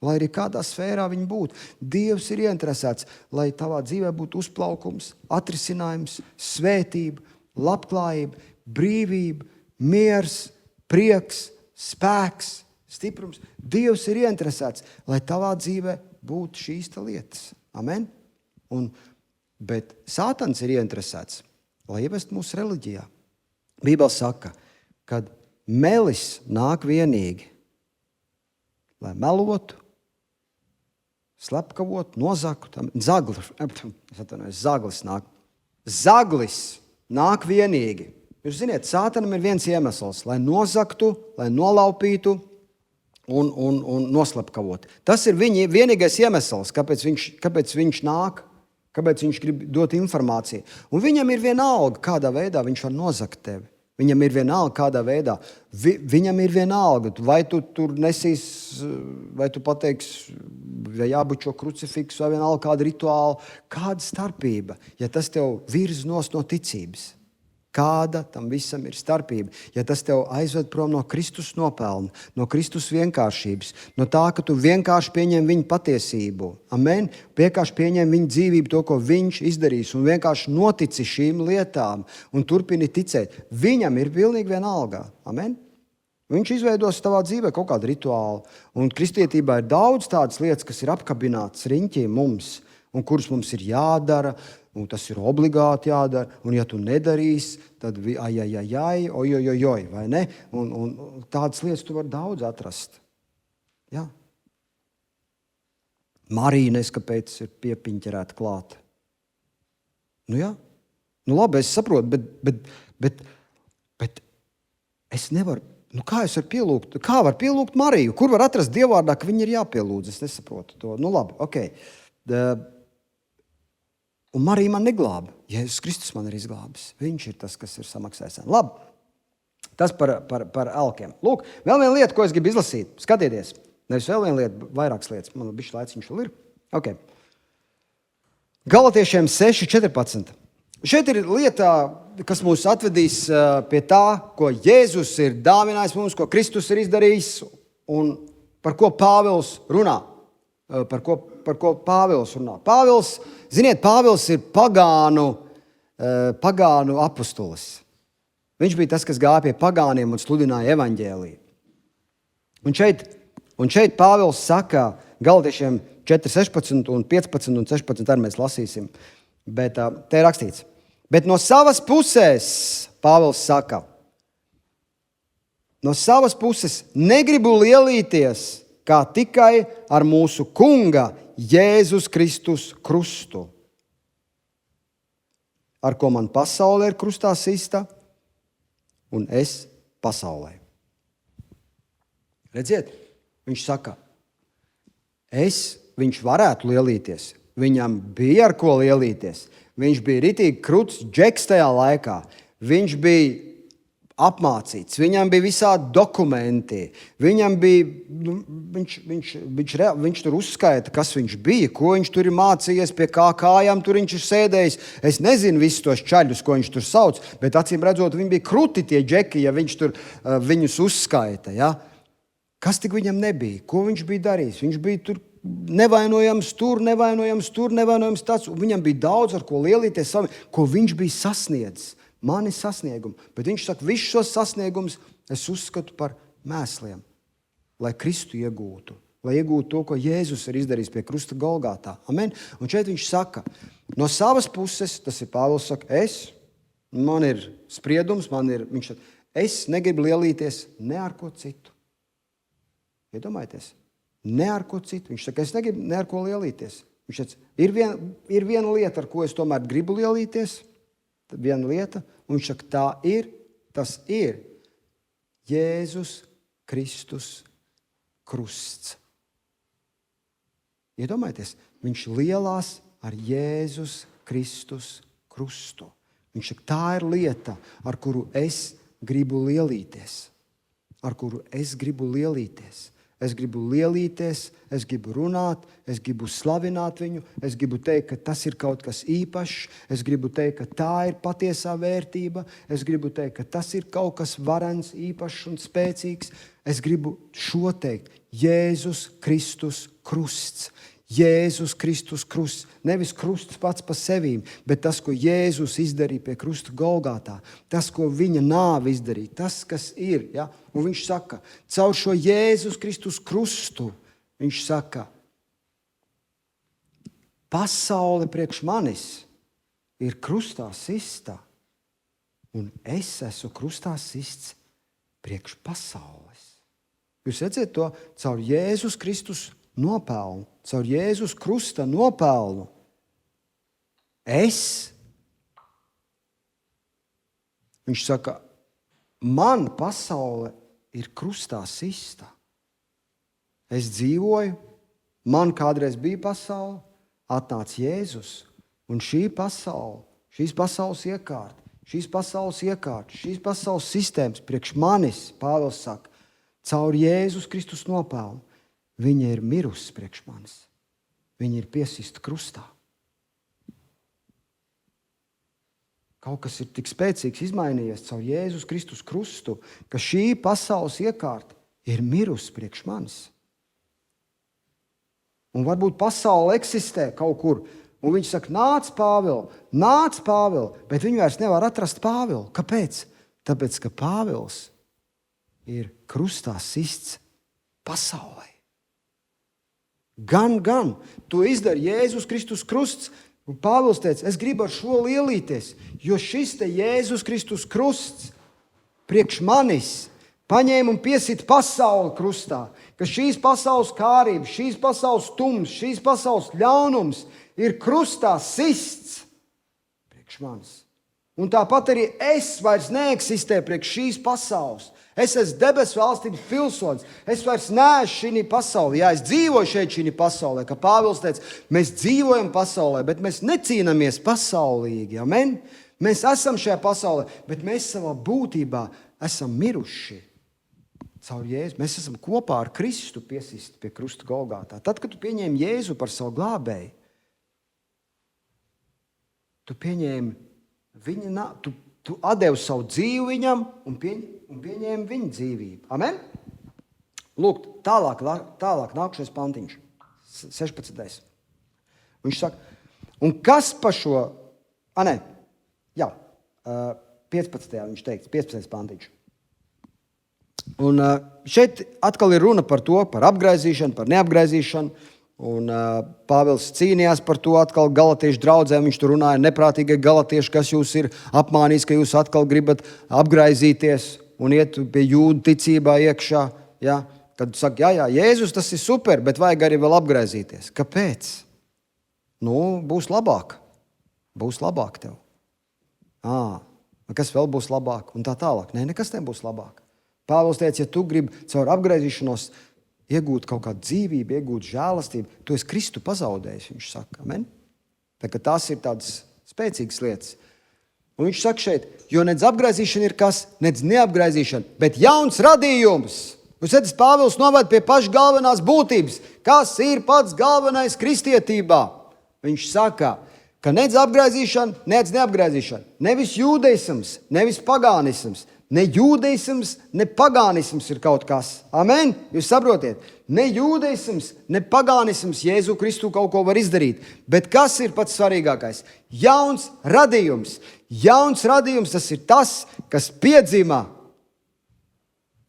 Lai arī kādā sfērā viņi būtu. Dievs ir ieinteresēts, lai tavā dzīvē būtu uzplaukums, atrisinājums, svētība, labklājība, brīvība, miers, prieks, spēks, stiprums. Dievs ir ieinteresēts, lai tavā dzīvē būtu šīs lietas. Amen? Bet Sātans ir ieinteresēts, lai ievest mūsu reliģijā. Bībele saka, ka melis nāk vienīgi, lai melotu, slepkavot, nozaktu. Zaglis nāk vienīgi. Jūs ziniet, Sātanam ir viens iemesls, lai nozaktu, lai nolaupītu un noslepkavot. Tas ir viņa vienīgais iemesls, kāpēc viņš nāk, kāpēc viņš grib dot informāciju. Un viņam ir vienalga, kādā veidā viņš var nozakt tevi. Viņam ir vienalga, kādā veidā. Viņam ir vienalga, vai tu tur nesīs, vai tu pateiksi, vai jābučo krucifiksu, vai vienalga kāda rituāla, kāda starpība, ja tas tev virz no ticības. Kāda tam visam ir starpība? Ja tas tev aizved prom no Kristus nopelna, no Kristus vienkāršības, no tā, ka tu vienkārši pieņem viņa patiesību. Amen? Vienkārši pieņem viņa dzīvību, to, ko viņš izdarīs, un vienkārši notici šīm lietām un turpini ticēt. Viņam ir pilnīgi vienalga. Amen? Viņš izveidos tavā dzīvē kaut kādu rituālu. Un kristietībā ir daudz tādas lietas, kas ir apkabinātas riņķī mums, un kuras mums ir jādara, un tas ir obligāti jādara, un ja tu nedarīsi, tad ojojojoj, vai ne? Un tādas lietas tu vari daudz atrast. Jā. Marija neskapēc ir piepiņķerēta klāt. Jā. Labi, es saprotu, bet es nevaru, kā es varu pielūgt? Kā var pielūgt Mariju? Kur var atrast dievvārdā, ka viņa ir jāpielūdz? Es nesaprotu to. Labi, ok. Un Marija man neglāba. Jēzus Kristus man ir izglābis. Viņš ir tas, kas ir samaksājis. Labi, tas par elkiem. Lūk, vēl viena lieta, ko es gribu izlasīt. Skatieties. Nevis vēl viena lieta, vairākas lietas. Man bišķi laiciņš vēl ir. Ok. Galatiešiem 6:14. Šeit ir lieta, kas mūs atvedīs pie tā, ko Jēzus ir dāvinājis mums, ko Kristus ir izdarījis un par ko Pāvils runā. Par ko Pāvils runā. Pāvils ir pagānu apustulis. Viņš bija tas, kas gāja pie pagāniem un sludināja evaņģēliju. Un šeit Pāvils saka Galatiešiem 4:16 un 15 un 16, arī mēs lasīsim. Bet te ir rakstīts. Bet no savas puses, Pāvils saka, no savas puses negribu lielīties, kā tikai ar mūsu Kunga Jēzus Kristus krustu, ar ko man pasaule ir krustā sista, un es pasaulē. Redziet, viņš saka, es viņš varētu lielīties. Viņam bija ar ko lielīties. Viņš bija ritīgi kruts džeks tajā laikā. Viņš bija apmācīts, viņam bija visādi dokumenti. Viņam bija, viņš tur uzskaita, kas viņš bija, ko viņš tur ir mācījies, pie kā kājām tur viņš ir sēdējis. Es nezinu visus tos čaļus, ko viņš tur sauc, bet acīm redzot, viņi bija kruti tie džeki, ja viņš tur viņus uzskaita. Ja? Kas tik viņam nebija? Ko viņš bija darījis? Viņš bija tur nevainojams tur, nevainojams tāds. Viņam bija daudz ar ko lielīties, ko viņš bija sasniedzis. Mani sasniegumi. Bet viņš saka, visus šos sasniegumus es uzskatu par mēsliem, lai Kristu iegūtu. Lai iegūtu to, ko Jēzus ir izdarījis pie krusta Golgātā. Amen. Un šeit viņš saka, no savas puses, tas ir Pāvils saka, man ir spriedums, viņš saka, es negribu lielīties ne ar ko citu. Iedomājieties, ne ar ko citu. Viņš saka, es negribu ne ar ko lielīties. Viņš saka, ir viena lieta, ar ko es tomēr gribu lielīties. Viena lieta, un viņš saka, tas ir Jēzus Kristus krusts. Iedomājieties, viņš lielās ar Jēzus Kristus krustu. Viņš saka, tā ir lieta, ar kuru es gribu lielīties. Es gribu lielīties, es gribu runāt, es gribu slavināt viņu, es gribu teikt, ka tas ir kaut kas īpašs, es gribu teikt, ka tā ir patiesā vērtība, es gribu teikt, ka tas ir kaut kas varens, īpašs un spēcīgs. Es gribu šo teikt, Jēzus Kristus krusts. Jēzus Kristus krusts, nevis krusts pats pa sevīm, bet tas, ko Jēzus izdarīja pie krusta Golgātā, tas, ko viņa nāve izdarīja, tas, kas ir. Ja? Un viņš saka, caur šo Jēzus Kristus krustu, viņš saka, pasaule priekš manis ir krustā sista, un es esmu krustā sists priekš pasaules. Jūs redzat to caur Jēzus Kristus nopelnu, caur Jēzus krusta nopelnu. Viņš saka, man pasaule ir krustā sista. Es dzīvoju, man kādreiz bija pasaule, atnāca Jēzus, un šīs pasaules iekārta, šīs pasaules sistēmas priekš manis, Pāvils saka, caur Jēzus Kristus nopelnu. Viņa ir mirusi priekš manis. Viņa ir piesista krustā. Kaut kas ir tik spēcīgs izmainījies caur Jēzus Kristus krustu, ka šī pasaules iekārta ir mirusi priekš manis. Un varbūt pasaule eksistē kaut kur, un viņš saka, nāc Pāvil, bet viņi vairs nevar atrast Pāvilu. Kāpēc? Tāpēc, ka Pāvils ir krustā sists pasaulē. Gan, to izdara Jēzus Kristus krusts. Un Pāvils teica, es gribu ar šo lielīties, jo šis te Jēzus Kristus krusts priekš manis paņēma un piesita pasauli krustā, ka šīs pasaules kārības, šīs pasaules tums, šīs pasaules ļaunums ir krustā sists priekš manis. Un tāpat arī es vairs neeksistēju priekš šīs pasaules. Es esmu debesu valstības pilsonis. Es vairs neesmu šī pasaulē. Jā, es dzīvoju šeit šī pasaulē. Kā Pāvils teica, mēs dzīvojam pasaulē, bet mēs necīnāmies pasaulīgi. Amen? Mēs esam šajā pasaulē, bet mēs savā būtībā esam miruši. Caur Jēzu. Mēs esam kopā ar Kristu piesisti pie krusta Golgātā. Tad, kad tu pieņēmi Jēzu par savu glābēju, tu pieņēmi viņa, tu atdevi savu dzīvi viņam un pieņēmi viņa dzīvību. Amen? Lūk, tālāk nākušais pantiņš, 16. Viņš saka, un kas pa šo, 15. viņš teiks, 15. pantiņš. Un šeit atkal ir runa par to, par apgraizīšanu, par neapgraizīšanu. Un Pāvils cīnījās par to atkal galatiešu draudzēm. Viņš tur runāja neprātīgai galatieši, kas jūs ir apmānījis, ka jūs atkal gribat apgraizīties un iet pie jūdu ticībā iekšā. Ja? Kad saka, jā, Jēzus, tas ir super, bet vajag arī vēl apgraizīties. Kāpēc? Būs labāk. Būs labāk tev. Kas vēl būs labāk? Un tā tālāk. Nē, nekas nebūs labāk. Pāvils teica, ja tu gribi caur apgraizīšanos iegūt kaut kādu dzīvību, iegūt žēlastību, tu esi Kristu pazaudējis, viņš saka. Amen? Tā kā tās ir tādas spēcīgas lietas. Un viņš saka šeit, jo nedz apgraizīšana ir kas, nedz neapgraizīšana, bet jauns radījums. Jūs redzat, Pāvils noved pie pašas galvenās būtības. Kas ir pats galvenais kristietībā? Viņš saka, ka nedz apgraizīšana, nedz neapgraizīšana. Nevis jūdeisms, nevis pagānisms. Ne jūdeisms, ne pagānisms ir kaut kas. Amen? Jūs saprotiet? Ne jūdeisms, ne pagānisms Jēzu Kristu kaut ko var izdarīt. Bet kas ir pats svarīgākais? Jauns radījums. Jauns radījums, tas ir tas, kas piedzima.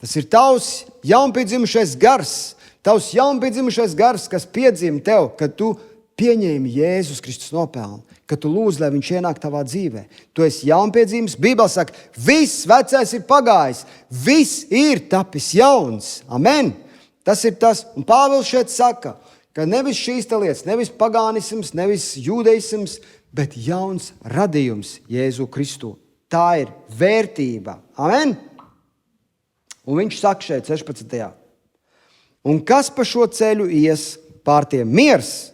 Tas ir tavs jaunpiedzimušais gars. Tavs jaunpiedzimušais gars, kas piedzima tev, kad tu pieņēmi Jēzus Kristus nopelnu. Kad tu lūdz, lai viņš ienāk tavā dzīvē. Tu esi jaunpiedzimis. Bībele saka, viss vecais ir pagājis. Viss ir tapis jauns. Amen. Tas ir tas. Un Pāvils šeit saka, ka nevis šīs lietas, nevis pagānisms, nevis jūdeisms, bet jauns radījums Jēzu Kristu. Tā ir vērtība. Amen. Un viņš saka šeit 16. Un kas pa šo ceļu ies, pār tiem miers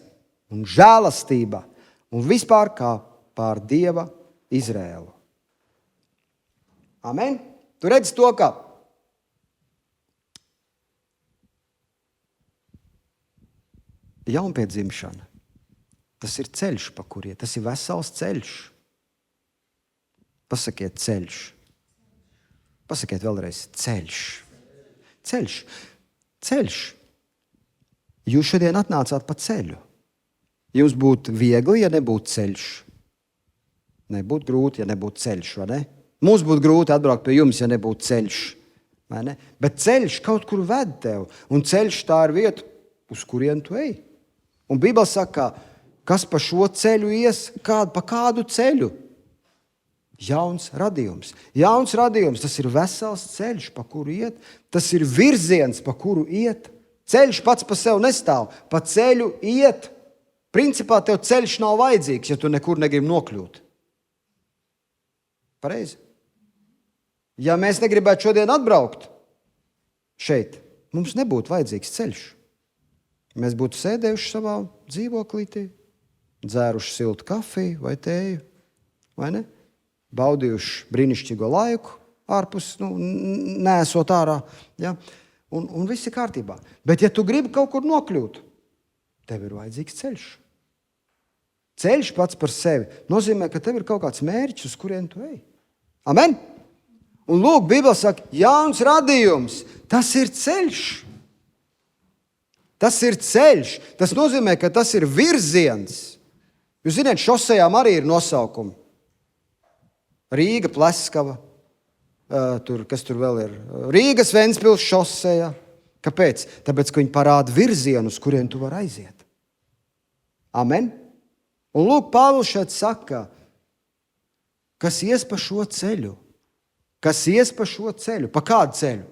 un žēlastība un vispār kā pār Dieva Izrēlu. Amen. Tu redzi to, ka jaunpiedzimšana, tas ir ceļš, pa kuriem, tas ir vesels ceļš. Pasakiet ceļš. Pasakiet vēlreiz ceļš. Ceļš. Ceļš. Jūs šodien atnācāt pa ceļu. Jums būtu viegli, ja nebūtu ceļš. Nebūtu grūti, ja nebūtu ceļš, vai ne? Mums būtu grūti atbraukt pie jums, ja nebūtu ceļš. Vai ne? Bet ceļš kaut kur ved tev. Un ceļš tā ir vieta, uz kurien tu ej. Un Bībele saka, kas pa šo ceļu ies, pa kādu ceļu? Jauns radījums. Jauns radījums, tas ir vesels ceļš, pa kuru iet. Tas ir virziens, pa kuru iet. Ceļš pats pa sev nestāv. Pa ceļu iet. Principā tev ceļš nav vajadzīgs, ja tu nekur negribi nokļūt. Pareizi? Ja mēs negribētu šodien atbraukt šeit, mums nebūtu vajadzīgs ceļš. Mēs būtu sēdējuši savā dzīvoklītī, dzēruši siltu kafiju vai tēju, vai ne? Baudījuši brīnišķīgo laiku ārpus, neesot ārā. Ja? Un viss ir kārtībā. Bet ja tu gribi kaut kur nokļūt, tev ir vajadzīgs ceļš. Ceļš pats par sevi nozīmē, ka tev ir kaut kāds mērķis, uz kurien tu ej. Amen? Un lūk, Bībele saka, jauns radījums, tas ir ceļš. Tas ir ceļš. Tas nozīmē, ka tas ir virziens. Jūs zināt, šosejām arī ir nosaukumi. Rīga, Pleskava, kas tur vēl ir? Rīgas Ventspils šoseja. Kāpēc? Tāpēc, ka viņi parāda virzienu, uz kurien tu vari aiziet. Amen? Un lūk, Pāvils šeit saka, kas ies pa šo ceļu. Kas ies pa šo ceļu? Pa kādu ceļu?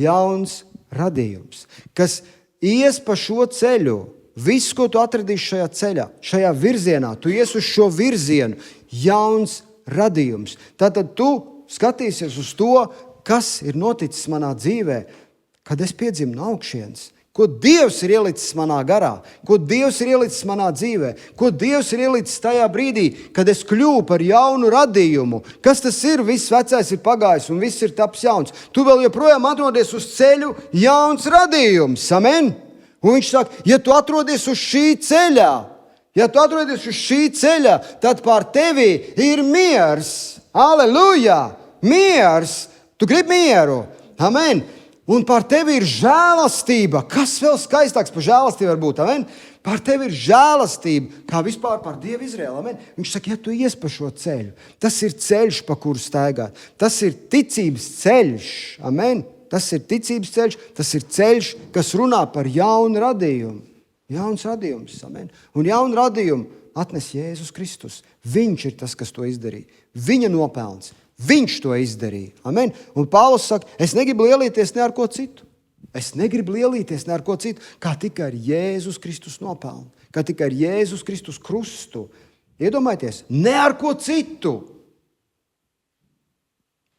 Jauns radījums. Kas ies pa šo ceļu? Viss, ko tu atradīsi šajā ceļā, šajā virzienā, tu ies uz šo virzienu. Jauns radījums. Tātad tu skatīsies uz to, kas ir noticis manā dzīvē, kad es piedzimu no augšienes. Ko Dievs ir ielicis manā garā, ko Dievs ir ielicis manā dzīvē, ko Dievs ir ielicis tajā brīdī, kad es kļuvu par jaunu radījumu. Kas tas ir? Viss vecais ir pagājis un viss ir taps jauns. Tu vēl joprojām atrodies uz ceļu jauns radījums. Amen? Un viņš saka, ja tu atrodies uz šī ceļa, tad pār tevi ir miers. Aleluja! Miers! Tu gribi mieru? Amen! Un pār tevi ir žēlastība. Kas vēl skaistāks par žēlastību var būt? Amen? Pār tevi ir žēlastība, kā vispār par Dievu Izraēlu. Amen? Viņš saka, ja tu ies pa šo ceļu, tas ir ceļš, pa kuru staigāt. Tas ir ticības ceļš. Amen? Tas ir ticības ceļš, tas ir ceļš, kas runā par jaunu radījumu. Jauns radījums. Amen? Un jaunu radījumu atnes Jēzus Kristus. Viņš ir tas, kas to izdarīja. Viņa nopelns. Viņš to izdarīja. Amen. Un Pāvils saka, es negribu lielīties ne ar ko citu. Es negribu lielīties ne ar ko citu, kā tikai ar Jēzus Kristus nopelnu. Kā tikai ar Jēzus Kristus krustu. Iedomājieties, ne ar ko citu.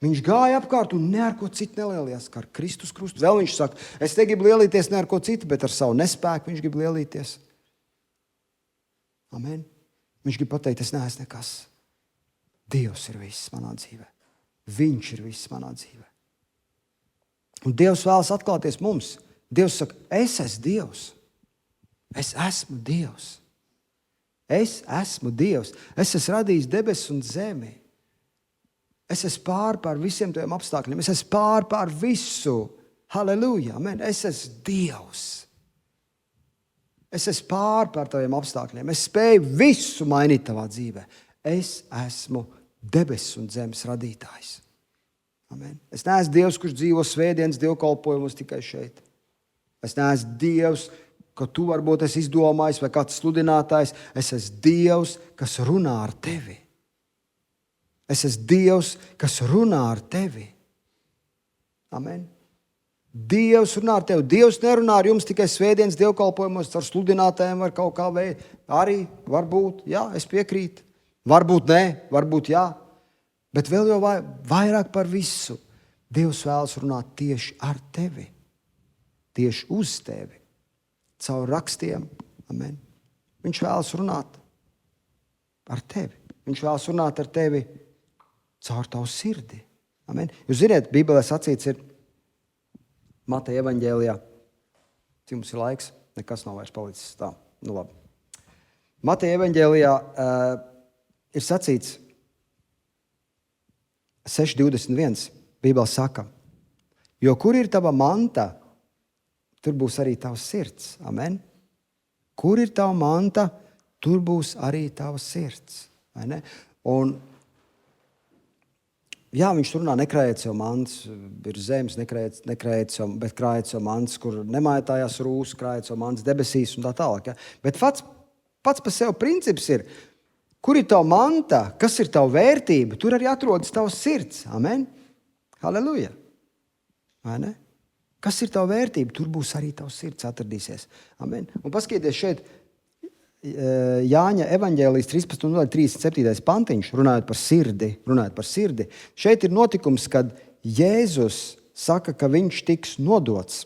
Viņš gāja apkārt un ne ar ko citu nelielījās, kā ar Kristus krustu. Vēl viņš saka, es negribu lielīties ne ar ko citu, bet ar savu nespēku viņš grib lielīties. Amen. Viņš grib pateikt, es neesmu nekas. Dievs ir viss manā dzīvē. Viņš ir viss manā dzīvē. Un Dievs vēlas atklāties mums. Dievs saka, es esmu Dievs. Es esmu Dievs. Es esmu Dievs. Es esmu radījis debesis un zemi. Es esmu pār visiem tiem apstākļiem. Es esmu pār visu. Halleluja. Amen. Es esmu Dievs. Es esmu pār taviem apstākļiem. Es spēju visu mainīt tavā dzīvē. Es esmu debesis un zemes radītājs. Amen. Es neesmu Dievs, kurš dzīvo svētdienas dievkalpojumus tikai šeit. Es neesmu Dievs, ka tu varbūt esi izdomājis vai kāds sludinātājs. Es esmu Dievs, kas runā ar tevi. Es esmu Dievs, kas runā ar tevi. Amen. Dievs runā ar tevi. Dievs nerunā ar jums tikai svētdienas dievkalpojumos ar sludinātājiem vai kaut kā veidā. Arī varbūt, jā, es piekrītu. Varbūt nē, varbūt jā. Bet vēl jau vairāk par visu. Dievs vēlas runāt tieši ar tevi. Tieši uz tevi. Caur rakstiem. Amen. Viņš vēlas runāt ar tevi. Viņš vēlas runāt ar tevi caur tavu sirdi. Amen. Jūs ziniet, Bībelē sacīts ir Mateja evaņģēlijā. Cik mums ir laiks? Nekas nav vairs palicis tā. Nu labi. Mateja evaņģēlijā ir sacīts 6.21. Bībele saka, jo kur ir tava manta, tur būs arī tavs sirds. Amen. Kur ir tava manta, tur būs arī tavs sirds. Vai ne? Un jā, viņš runā, nekrājiet sev mantas, ir zemes, nekrājiet sev, bet krājiet sev mantas, kur nemājotājās rūs, krājiet sev mantas debesīs un tā tālāk. Ja? Bet pats par sevi princips ir, kur ir tava manta, kas ir tava vērtība, tur arī atrodas tavs sirds. Amen. Halleluja. Vai ne? Kas ir tava vērtība, tur būs arī tavs sirds atradīsies. Amen. Un paskatieties šeit, Jāņa evaņģēlijas 13.37. pantiņš, runājot par sirdi. Šeit ir notikums, kad Jēzus saka, ka viņš tiks nodots.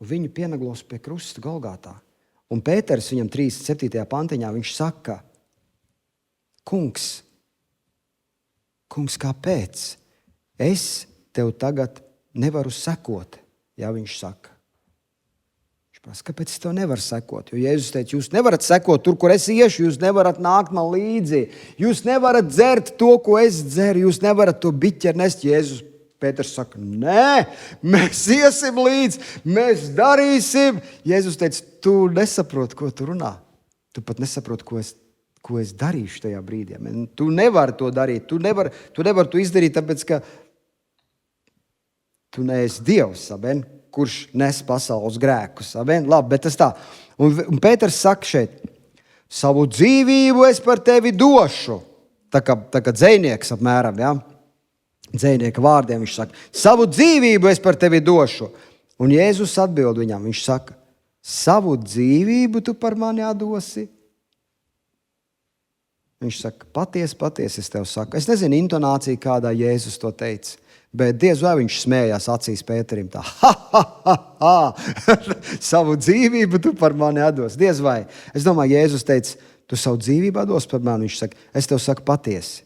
Viņu pienaglos pie krusta Golgātā. Un Pēters viņam 37. pantiņā, viņš saka, kungs, kāpēc? Es tev tagad nevaru sekot, ja viņš saka. Kāpēc es tev nevaru sekot? Jo Jēzus teica, jūs nevarat sekot tur, kur es iešu, jūs nevarat nākt man līdzi, jūs nevarat dzert to, ko es dzeru, jūs nevarat to biķeri nest. Jēzus Pēters saka, nē, mēs iesim līdzi, mēs darīsim. Jēzus teica, tu nesaproti, ko tu runā. Tu pat nesaproti, ko es darīšu tajā brīdī. Tu nevari to darīt, tu nevari to izdarīt, tāpēc, ka tu neesi Dievs, amen? Kurš nes pasaules grēkus. Amen? Labi, bet tas tā. Un Pēters saka šeit, savu dzīvību es par tevi došu. Tā kā dzejnieks apmēram, ja? Dzejnieka vārdiem viņš saka, savu dzīvību es par tevi došu. Un Jēzus atbild viņam, viņš saka, savu dzīvību tu par mani atdosi? Viņš saka, patiesi es tev saku. Es nezinu intonāciju, kādā Jēzus to teica. Bet diez vai viņš smējās acīs Pēterim tā, savu dzīvību tu par mani atdos. Diez vai. Es domāju, Jēzus teica, tu savu dzīvību atdos par mani. Viņš saka, es tev saku patiesi.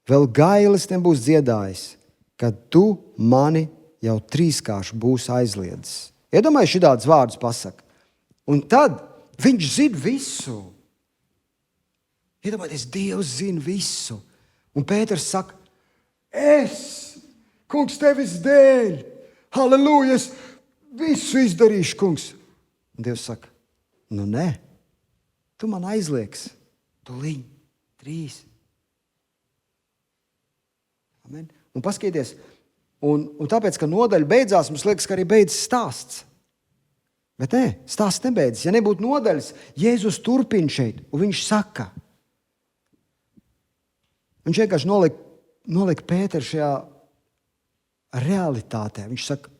Vēl gailis nebūs dziedājis, kad tu mani jau 3-kārši būsi aizliedzis. Iedomājies, šitādus vārdus pasaka. Un tad viņš zina visu. Iedomājieties, Dievs zina visu. Un Pēters saka, kungs, tevis dēļ, halleluja, es visu izdarīšu, kungs. Un Dievs saka, nu nē, tu man aizliegsi, tuliņ, 3. Amen. Un paskatieties, un tāpēc, ka nodaļa beidzās, mums liekas, ka arī beidzas stāsts. Bet nē, stāsts nebeidzas. Ja nebūtu nodaļas, Jēzus turpina šeit, un viņš saka, viņš vienkārši nolika Pēteru šajā realitātē. Viņš saka,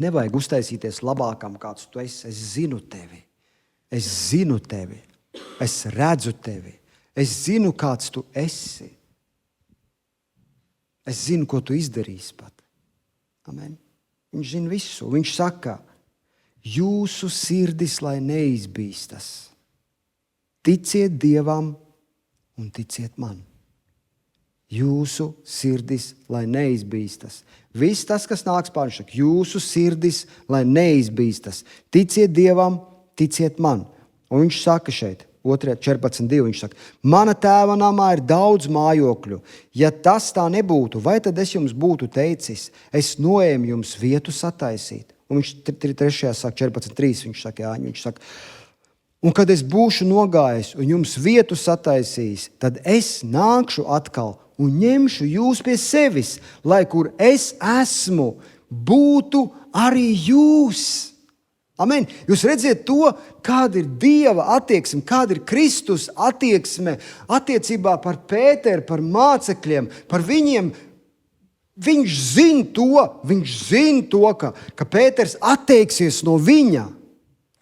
nevajag uztaisīties labākam, kāds tu esi. Es zinu tevi. Es redzu tevi. Es zinu, kāds tu esi. Es zinu, ko tu izdarīsi pat. Amen. Viņš zina visu. Viņš saka, jūsu sirdis, lai neizbīstas. Ticiet Dievam un ticiet man. Jūsu sirdis, lai neizbīstas. Viss tas, kas nāks pār, viņš saka, jūsu sirdis, lai neizbīstas. Ticiet Dievam, ticiet man. Un viņš saka šeit, 14.2. Viņš saka, mana tēva namā ir daudz mājokļu. Ja tas tā nebūtu, vai tad es jums būtu teicis, es noēmu jums vietu sataisīt? Un viņš 3. saka, 14.3. Viņš saka, Jāņa, viņš saka, un kad es būšu nogājis un jums vietu sataisījis, tad es nākšu atkal un ņemšu jūs pie sevis, lai kur es esmu, būtu arī jūs. Amen. Jūs redziet to, kāda ir Dieva attieksme, kāda ir Kristus attieksme attiecībā par Pēteru, par mācekļiem, par viņiem. Viņš zina to, ka Pēters atteiksies no viņa.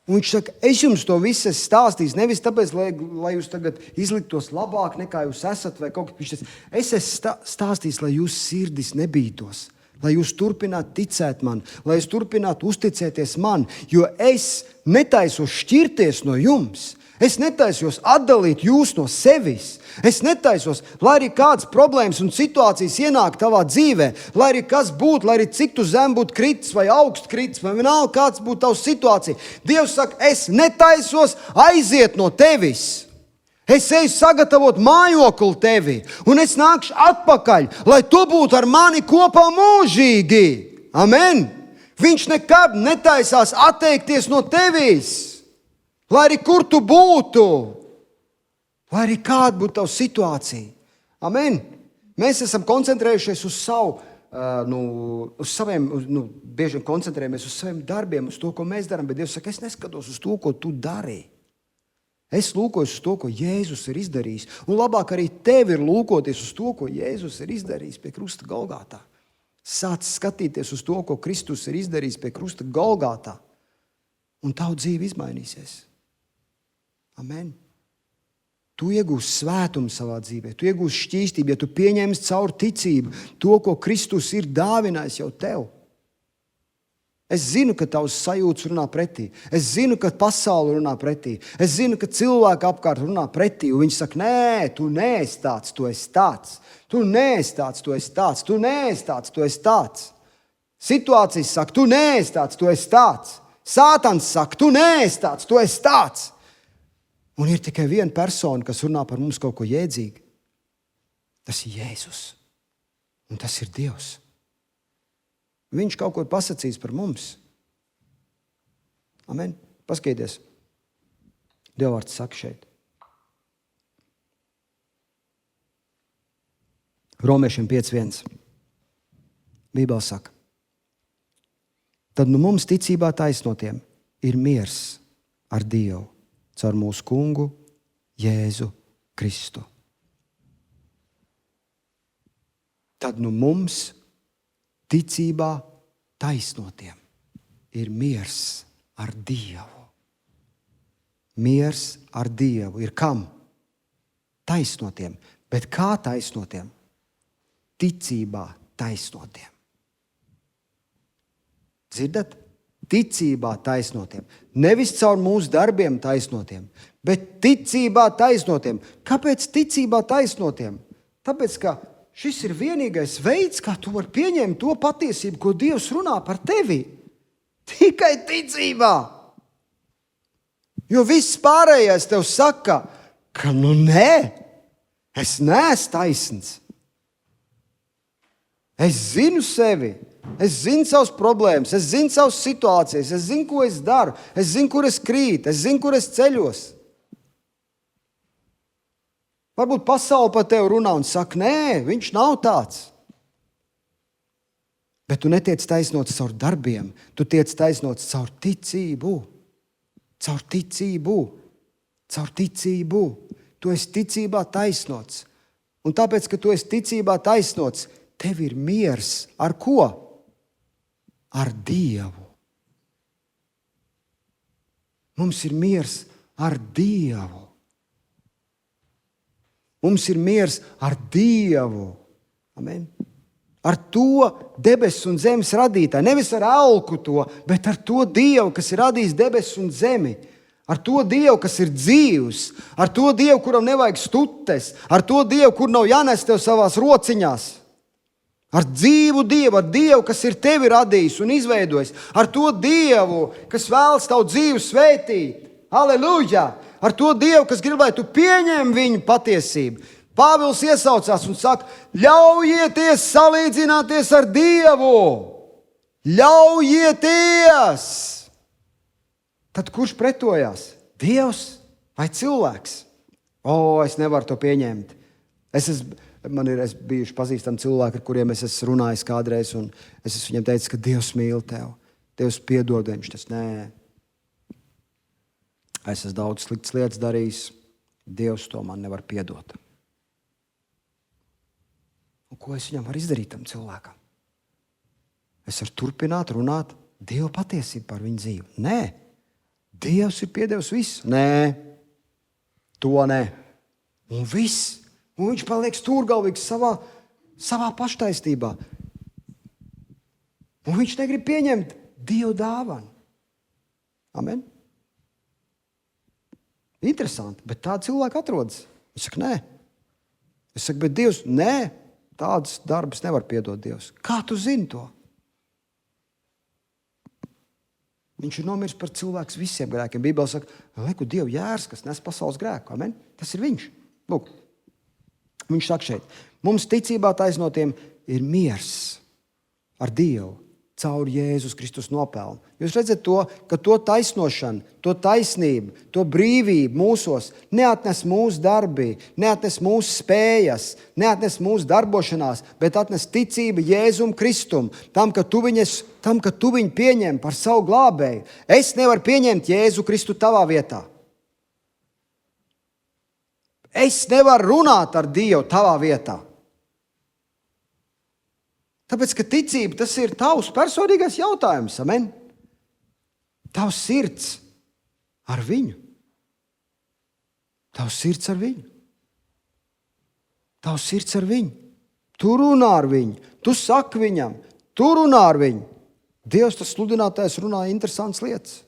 Un viņš saka, es jums to visu stāstīju, nevis tāpēc, lai jūs tagad izliktos labāk nekā jūs esat vai kaut kas. Es esmu stāstījis, lai jūsu sirdis nebītos, lai jūs turpinātu ticēt man, lai jūs turpinātu uzticēties man, jo es netaisos šķirties no jums. Es netaisos atdalīt jūs no sevis. Es netaisos, lai arī kādas problēmas un situācijas ienāk tavā dzīvē, lai arī kas būtu, lai arī cik tu zem būtu kritis vai augst kritis, vai vienalga kāds būtu tavs situācija. Dievs saka, es netaisos aiziet no tevis. Es eju sagatavot mājokli tevi, un es nākšu atpakaļ, lai tu būtu ar mani kopā mūžīgi. Amen. Viņš nekad netaisās atteikties no tevis. Lai arī kur tu būtu, lai arī kāda būtu tava situācija. Amen. Mēs esam koncentrējušies uz savu, bieži koncentrējamies uz saviem darbiem, uz to, ko mēs darām, bet Dievs saka, es neskatos uz to, ko tu dari. Es lūkojos uz to, ko Jēzus ir izdarījis. Un labāk arī tev ir lūkoties uz to, ko Jēzus ir izdarījis pie krusta Golgātā. Sāc skatīties uz to, ko Kristus ir izdarījis pie krusta Golgātā. Un tavu dzīve izmainīsies. Amen. Tu iegūsi svētumu savā dzīvē, tu iegūsi šķīstību, ja tu pieņemsi caur ticību to, ko Kristus ir dāvinājis jau tev. Es zinu, ka tavs sajūtas runā pretī. Es zinu, ka pasaule runā pretī. Es zinu, ka cilvēki apkārt runā pretī. Un viņi saka, nē, tu neesi tāds, tu esi tāds. Tu neesi tāds, tu esi tāds. Tu neesi tāds, tu esi tāds. Situācijas saka, tu neesi tāds, tu esi tāds. Sātans saka, tu neesi tāds, tu esi tāds. Un ir tikai viena persona, kas runā par mums kaut ko jēdzīgu. Tas ir Jēzus. Un tas ir Dievs. Viņš kaut ko ir pasakījis par mums. Amen. Paskaties. Dievvvārds saka šeit. Romiešiem 5.1. Bībele saka. Tad nu mums ticībā taisnotiem ir miers ar Dievu caur mūsu kungu Jēzu Kristu. Tad nu mums ticībā taisnotiem ir miers ar Dievu. Miers ar Dievu ir kam? Taisnotiem. Bet kā taisnotiem? Ticībā taisnotiem. Dzirdat? Ticībā taisnotiem. Nevis caur mūsu darbiem taisnotiem, bet ticībā taisnotiem. Kāpēc ticībā taisnotiem? Tāpēc, ka šis ir vienīgais veids, kā tu vari pieņemt to patiesību, ko Dievs runā par tevi. Tikai ticībā. Jo viss pārējais tev saka, ka nē, es neesmu taisns. Es zinu sevi. Es zinu savas problēmas, es zinu savas situācijas, es zinu, ko es daru, es zinu, kur es krītu, es zinu, kur es ceļos. Varbūt pasaule par tevi runā un saka, nē, viņš nav tāds. Bet tu netiec taisnots caur darbiem, tu tiec taisnots caur ticību. Caur ticību. Caur ticību. Tu esi ticībā taisnots. Un tāpēc, ka tu esi ticībā taisnots, tev ir miers ar ko? Ar Dievu. Mums ir miers ar Dievu. Mums ir miers ar Dievu. Amen. Ar to debesu un zemes radītāju. Nevis ar elku to, bet ar to Dievu, kas ir radījis debesu un zemi. Ar to Dievu, kas ir dzīvs. Ar to Dievu, kuram nevajag stutes. Ar to Dievu, kur nav jānes tev savās rociņās. Ar dzīvu Dievu, ar Dievu, kas ir tevi radījis un izveidojis. Ar to Dievu, kas vēlas tavu dzīvi svētīt. Halleluja! Ar to Dievu, kas grib, lai tu pieņem viņu patiesību. Pāvils iesaucās un saka, ļaujieties salīdzināties ar Dievu. Ļaujieties! Tad kurš pretojās? Dievs vai cilvēks? Es nevaru to pieņemt. Man ir bijuši pazīstami cilvēki, ar kuriem es esmu runājis kādreiz, un es esmu viņiem teicis, ka Dievs mīl tevi. Dievs piedod, viņš tas nē. Es esmu daudz sliktas lietas darījis. Dievs to man nevar piedot. Un ko es viņam varu izdarīt tam cilvēkam? Es varu turpināt runāt Dieva patiesību par viņu dzīvi. Nē. Dievs ir piedevis visu. Nē. To nē. Un viss. Un viņš paliek stūrgalvīgs savā paštaistībā. Un viņš negrib pieņemt Dievu dāvanu. Amen. Interesanti, bet tādi cilvēki atrodas. Es saku, nē. Es saku, bet Dievs, nē. Tādas darbas nevar piedot Dievs. Kā tu zini to? Viņš ir nomiris par cilvēks visiem grēkiem. Bībele saka, leku Dievu jērs, kas nes pasaules grēku. Amen. Tas ir viņš. Lūk. Viņš saka šeit, mums ticībā taisnotiem ir miers ar Dievu caur Jēzus Kristus nopelnu. Jūs redzat to, ka to taisnošanu, to taisnību, to brīvību mūsos neatnes mūsu darbi, neatnes mūsu spējas, neatnes mūsu darbošanās, bet atnes ticība Jēzum Kristum, tam, ka tu viņu pieņem par savu glābēju. Es nevaru pieņemt Jēzu Kristu tavā vietā. Es nevaru runāt ar Dievu tavā vietā. Tāpēc, ka ticība, tas ir tavs personīgais jautājums. Amen. Tavs sirds ar viņu. Tavs sirds ar viņu. Tavs sirds ar viņu. Tu runā ar viņu. Tu saki viņam. Tu runā ar viņu. Dievs, tas sludinātājs runā interesantas lietas.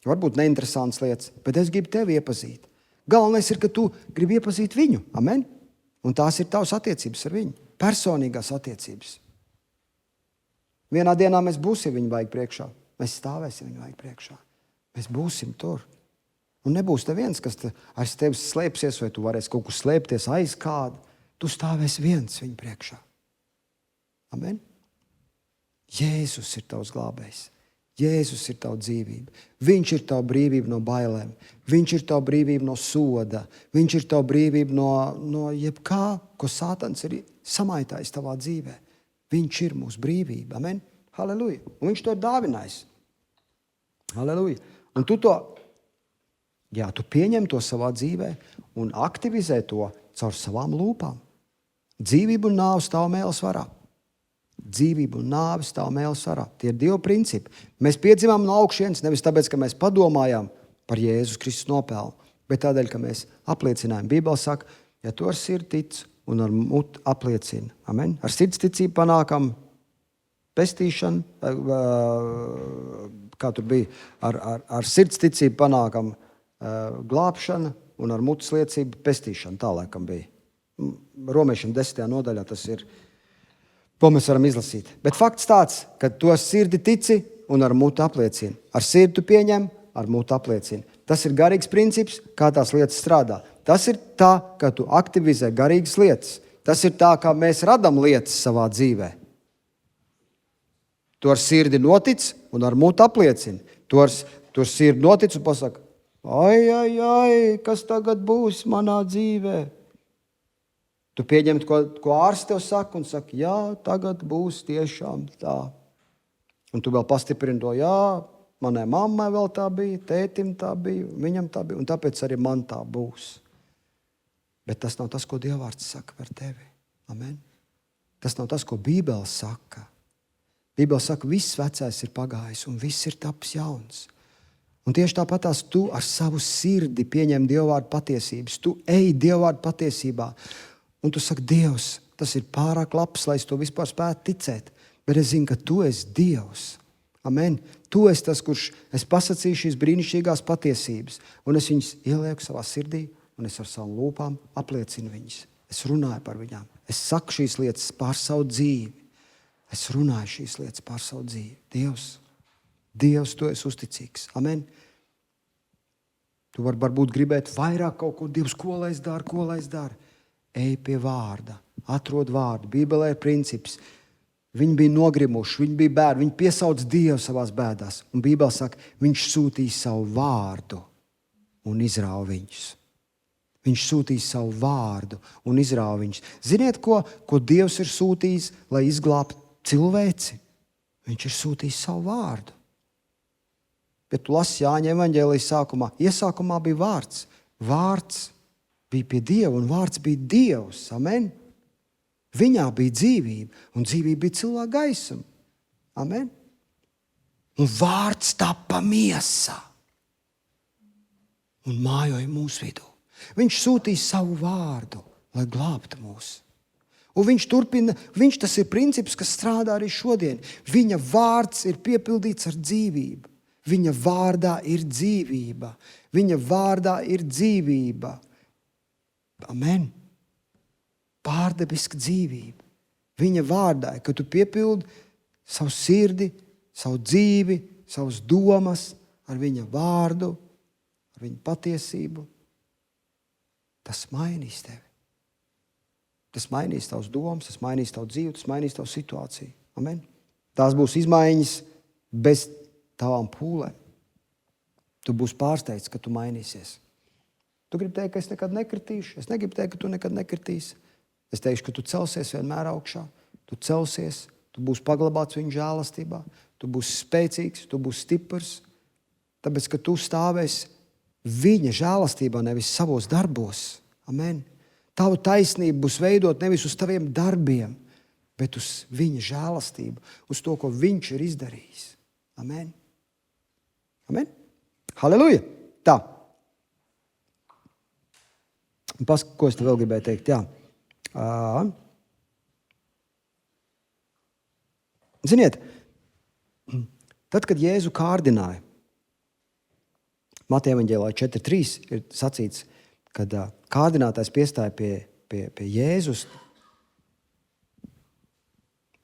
Varbūt neinteresantas lietas, bet es gribu tevi iepazīt. Galvenais ir, ka tu gribi iepazīt viņu. Amen. Un tās ir tavas attiecības ar viņu. Personīgās attiecības. Vienā dienā mēs būsim viņa vajag priekšā. Mēs stāvēsim viņa vajag priekšā. Mēs būsim tur. Un nebūs neviens, kas aiz tevis slēpsies, vai tu varēsi kaut kur slēpties aiz kādu. Tu stāvēsi viens viņa priekšā. Amen. Jēzus ir tavs glābējs. Jēzus ir tava dzīvība. Viņš ir tava brīvība no bailēm. Viņš ir tava brīvība no soda. Viņš ir tava brīvība no jebkā, ko Sātans ir samaitājis tavā dzīvē. Viņš ir mūsu brīvība. Amen. Halleluja. Un viņš to ir dāvinājis. Halleluja. Un tu pieņem to savā dzīvē un aktivizē to caur savām lūpām. Dzīvību un nāvi stāv mēles varā. Dzīvību un nāvi stāv mēles varā. Tie ir Dieva principi. Mēs piedzimām no augšienes nevis tāpēc, ka mēs padomājām par Jēzus Kristus nopelnu, bet tādēļ, ka mēs apliecinājām. Bībele saka, ja tu ar sirdi tic un ar muti apliecini. Amen. Ar sirds ticību panākam pestīšanu, kā tur bija, ar sirds ticību panākam glābšana un ar mutes liecību pestīšana. Tā laikam bija. Romiešiem 10. nodaļā tas ir. To mēs varam izlasīt. Bet fakts tāds, ka to sirdi tici un ar muti apliecini. Ar sirdi tu pieņem, ar muti apliecini. Tas ir garīgs princips, kā tās lietas strādā. Tas ir tā, ka tu aktivizē garīgas lietas. Tas ir tā, kā mēs radam lietas savā dzīvē. Tu ar sirdi notic un ar muti apliecini. Tu ar sirdi notic un pasaka, ai, kas tagad būs manā dzīvē? Tu pieņem, ko ārsts tev saka, un saka, jā, tagad būs tiešām tā. Un tu vēl pastiprini to, jā, manai mammai vēl tā bija, tētim tā bija, viņam tā bija, un tāpēc arī man tā būs. Bet tas nav tas, ko Dievvārds saka par tevi. Amen. Tas nav tas, ko Bībele saka. Bībele saka, viss vecais ir pagājis, un viss ir tapis jauns. Un tieši tāpatās tu ar savu sirdi pieņem Dieva vārdu patiesības. Tu ej Dieva vārdu patiesībā. Un tu saki, Dievs, tas ir pārāk labs, lai es to vispār spētu ticēt. Bet es zinu, ka tu esi Dievs. Amen. Tu esi tas, kurš es pasacīju šīs brīnišķīgās patiesības. Un es viņas ielieku savā sirdī, un es ar savām lūpām apliecinu viņas. Es runāju par viņām. Es saku šīs lietas pār savu dzīvi. Es runāju šīs lietas pār savu dzīvi. Dievs, tu esi uzticīgs. Amen. Tu varbūt gribēt vairāk kaut ko, Dievs, ko lai es daru? Ej pie vārda, atrod vārdu. Bībelē ir princips. Viņi bija nogrimuši, viņi bija bērni, viņi piesauc Dievu savās bēdās. Un Bībele saka, viņš sūtīja savu vārdu un izrāva viņus. Viņš sūtīja savu vārdu un izrāva viņus. Ziniet, ko Dievs ir sūtījis, lai izglābtu cilvēci? Viņš ir sūtījis savu vārdu. Bet tu lasi Jāņa evaņģēlijas iesākumā bija vārds. Vārds bija pie Dieva un vārds bija Dievs. Amen. Viņā bija dzīvība un dzīvība bija cilvēka gaisma. Amen. Un vārds tapa miesā un mājoja mūsu vidū. Viņš sūtīja savu vārdu, lai glābtu mūs. Un viņš turpina, tas ir princips, kas strādā arī šodien. Viņa vārds ir piepildīts ar dzīvību. Viņa vārdā ir dzīvība. Viņa vārdā ir dzīvība. Amen. Pārdabiska dzīvība. Viņa vārdā, kad tu piepildi savu sirdi, savu dzīvi, savas domas ar viņa vārdu, ar viņa patiesību, tas mainīs tevi. Tas mainīs tavas domas, tas mainīs tavu dzīvi, tas mainīs tavu situāciju. Amen. Tās būs izmaiņas bez tavām pūlēm. Tu būsi pārsteigts, ka tu mainīsies. Tu gribi teikt, ka es nekad nekritīšu. Es negribu teikt, ka tu nekad nekritīsi. Es teikšu, ka tu celsies vienmēr augšā. Tu celsies, tu būsi paglabāts viņa žēlastībā. Tu būsi spēcīgs, tu būsi stiprs. Tāpēc, ka tu stāvēsi viņa žēlastībā, nevis savos darbos. Amen. Tavu taisnību būs veidot nevis uz taviem darbiem, bet uz viņa žēlastību, uz to, ko viņš ir izdarījis. Amen. Amen. Halleluja. Tā. Un ko es te vēl gribēju teikt? Jā. Ziniet, tad, kad Jēzu kārdināja, Mateja evaņģēlijā 4.3 ir sacīts, kad kārdinātājs piestāja pie Jēzus,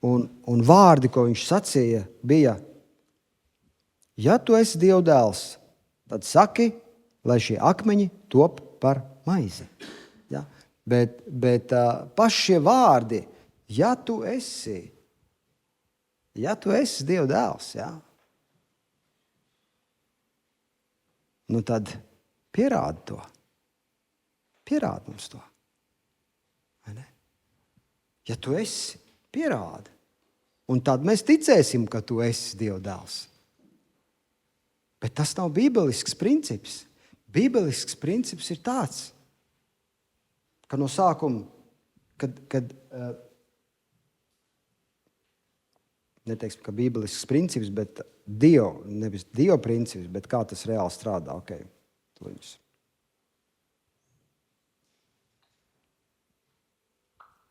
un vārdi, ko viņš sacīja, bija: ja tu esi Dieva dēls, tad saki, lai šie akmeņi top par maizi. Ja? Bet paši šie vārdi, ja tu esi Dieva dēls, ja? Nu tad pierādi to. Pierādi mums to. Vai ne? Ja tu esi, pierādi. Un tad mēs ticēsim, ka tu esi Dieva dēls. Bet tas nav bībelisks princips. Bībelisks princips ir tāds, ka no sākuma, kad neteiksim, ka bībelisks princips, bet nevis Dieva princips, bet kā tas reāli strādā. Okay.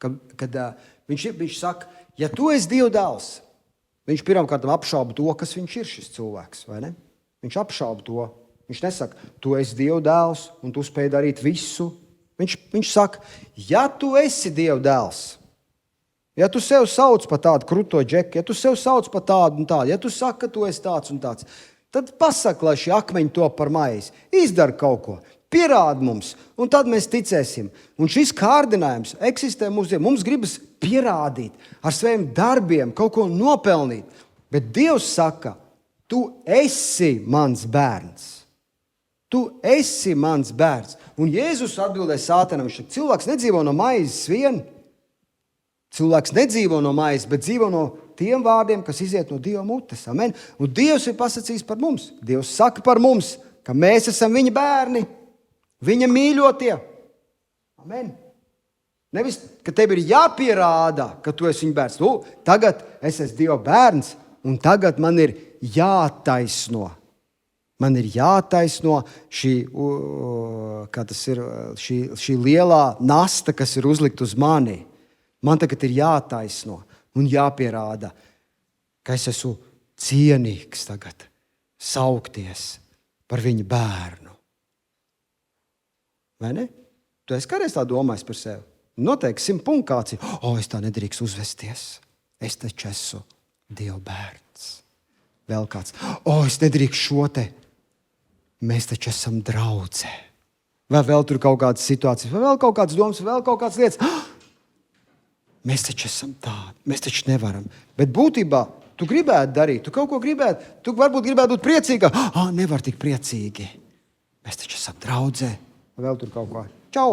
Kad viņš saka, ja tu esi Dieva dēls, viņš pirmkārt apšauba to, kas viņš ir šis cilvēks, vai ne? Viņš apšauba to. Viņš nesaka, tu esi Dieva dēls un tu spēj darīt visu. Viņš saka, ja tu esi Dieva dēls, ja tu sev sauc par tādu kruto džeku, ja tu sev sauc par tādu un tādu, ja tu saki, ka tu esi tāds un tāds, tad pasaka, lai šie akmeņi top par maizi. Izdara kaut ko, pierādi mums, un tad mēs ticēsim. Un šis kārdinājums eksistē mums gribas pierādīt ar saviem darbiem, kaut ko nopelnīt. Bet Dievs saka, tu esi mans bērns. Tu esi mans bērns. Un Jēzus atbildēja Sātanam, viņš saka, cilvēks nedzīvo no maizes vien. Cilvēks nedzīvo no maizes, bet dzīvo no tiem vārdiem, kas iziet no Dieva mutes. Amen. Un Dievs ir pasacījis par mums. Dievs saka par mums, ka mēs esam viņa bērni, viņa mīļotie. Amen. Nevis, ka tev ir jāpierāda, ka tu esi viņa bērns. Tagad es esmu Dieva bērns, un tagad man ir jātaisno. Man ir jātaisno šī lielā nasta, kas ir uzlikt uz mani. Man tagad ir jātaisno un jāpierāda, ka es esmu cienīgs tagad saukties par viņa bērnu. Vai ne? Tu esi kādreiz tā domājis par sevi? Noteikti 100 punktu kāds ir, es tā nedrīkst uzvesties. Es taču esmu Dieva bērns. Vēl kāds, es nedrīkst šo te. Mēs taču esam draudzē. Vai vēl tur kaut kādas situācijas, vai vēl kaut kādas domas, vai vēl kaut kādas lietas. Mēs taču esam tādi, mēs taču nevaram. Bet būtībā tu gribētu darīt, tu kaut ko gribētu, tu varbūt gribētu būt priecīga. Nevar tik priecīgi. Mēs taču esam draudzē. Vai vēl tur kaut ko. Čau!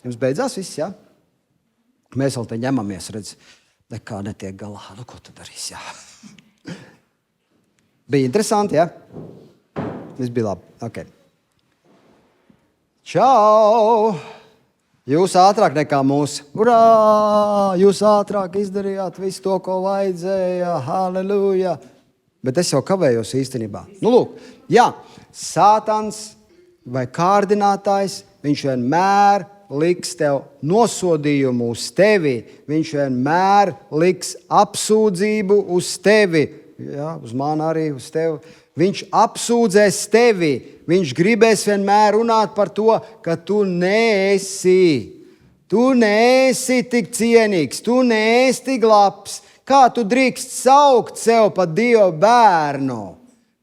Jums beidzās viss, jā? Mēs vēl te ņemamies, redz, nekā netiek galā. Ko tu darīsi, jā? Bija interesanti, jā? Viss bija labi. Okay. Čau! Jūs ātrāk nekā mūsu. Urā! Jūs ātrāk izdarījāt visu to, ko vajadzēja. Halleluja! Bet es jau kavējos īstenībā. Lūk, jā, Sātans vai kārdinātājs, viņš vienmēr liks tev nosodījumu uz tevi. Viņš vienmēr liks apsūdzību uz tevi. Jā, uz mani arī, uz tevi. Viņš apsūdzēs tevi. Viņš gribēs vienmēr runāt par to, ka tu neesi tik cienīgs, tu neesi tik labs. Kā tu drīkst saukt sev par Dieva bērnu?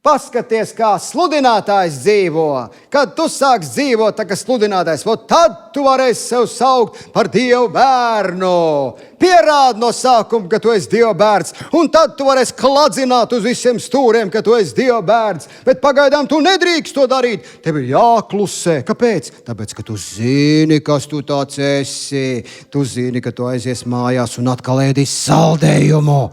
Paskaties, kā sludinātājs dzīvo. Kad tu sāks dzīvot tā kā sludinātājs, tad tu varēsi sev saukt par Dieva bērnu. Pierādi no sākuma, ka tu esi Dieva bērns, un tad tu varēsi kladzināt uz visiem stūriem, ka tu esi Dieva bērns. Bet pagaidām tu nedrīkst to darīt. Tev ir jāklusē. Kāpēc? Tāpēc, ka tu zini, kas tu tāds esi. Tu zini, ka tu aizies mājās un atkal ēdīs saldējumu.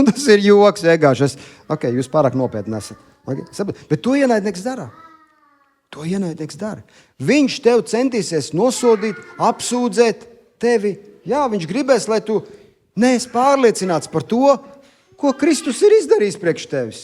Tas ir joks vienkārši. Jūs pārāk nopietni esat. Bet to ienaidnieks dara. Viņš tev centīsies nosodīt, apsūdzēt tevi. Jā, viņš gribēs, lai tu neesi pārliecināts par to, ko Kristus ir izdarījis priekš tevis.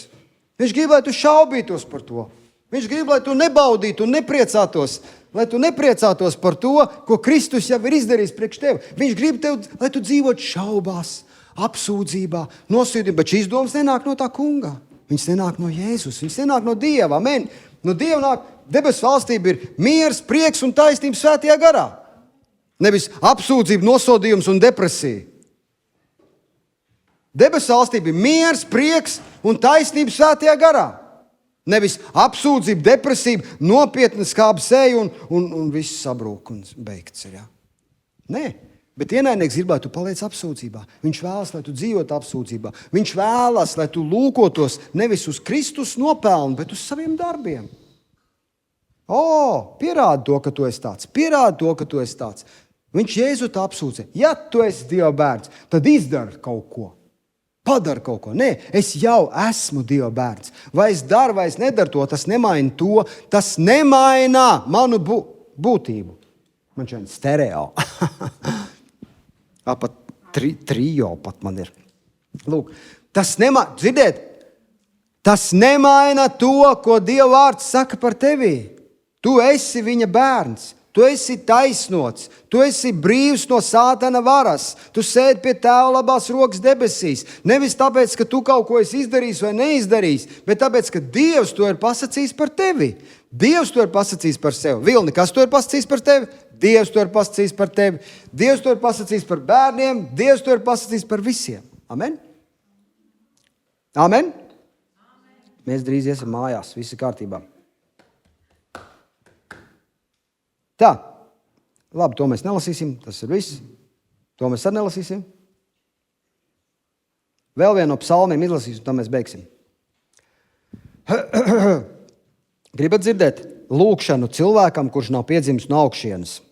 Viņš grib, lai tu šaubītos par to. Viņš grib, lai tu nebaudītu un nepriecātos. Lai tu nepriecātos par to, ko Kristus jau ir izdarījis priekš tevi. Viņš grib tev, lai tu dzīvot šaubās, apsūdzībā, nosūdībā, bet šīs domas nenāk no tā kunga. Viņas nenāk no Jēzus, viņas nenāk no Dieva. Amen. No Dieva nāk debesu valstība ir miers, prieks un taisnība svētajā garā. Nevis apsūdzība, nosodījums un depresija. Debesu valstība ir miers, prieks un taisnība svētajā garā. Nevis apsūdzība, depresija, nopietna skāba seja un viss sabrūk un beigts ir. Ja? Nē. Bet ienaidnieks grib, lai tu paliec apsūdzībā. Viņš vēlas, lai tu dzīvot apsūdzībā. Viņš vēlas, lai tu lūkotos nevis uz Kristus nopelnu, bet uz saviem darbiem. Pierādi to, ka tu esi tāds. Pierādi to, ka tu esi tāds. Viņš Jēzu tā apsūdzē. Ja tu esi Dieva bērns, tad izdari kaut ko. Padari kaut ko. Nē, es jau esmu Dieva bērns. Vai es daru, vai es nedaru to, tas nemaina to. Tas nemaina manu būtību. Man šeit stereo. Pat trijo pat man ir. Lūk, tas nemaina to, ko Dieva vārds saka par tevi. Tu esi viņa bērns. Tu esi taisnots. Tu esi brīvs no Sātana varas. Tu sēdi pie Tēva labās rokas debesīs. Nevis tāpēc, ka tu kaut ko esi izdarījis vai neizdarījis, bet tāpēc, ka Dievs to ir pasakījis par tevi. Dievs to ir pasakījis par sevi. Vilni, kas to ir pasakījis par tevi? Dievs to ir pasakījis par tevi. Dievs to ir pasakījis par bērniem. Dievs to ir pasakījis par visiem. Amen? Amen? Mēs drīz iesim mājās. Viss ir kārtībā. Tā. Labi, to mēs nelasīsim. Tas ir viss. To mēs arī nelasīsim. Vēl vienu no psalmiem izlasīsim, un tā mēs beigsim. Gribat dzirdēt lūkšanu cilvēkam, kurš nav piedzimis no augšienes?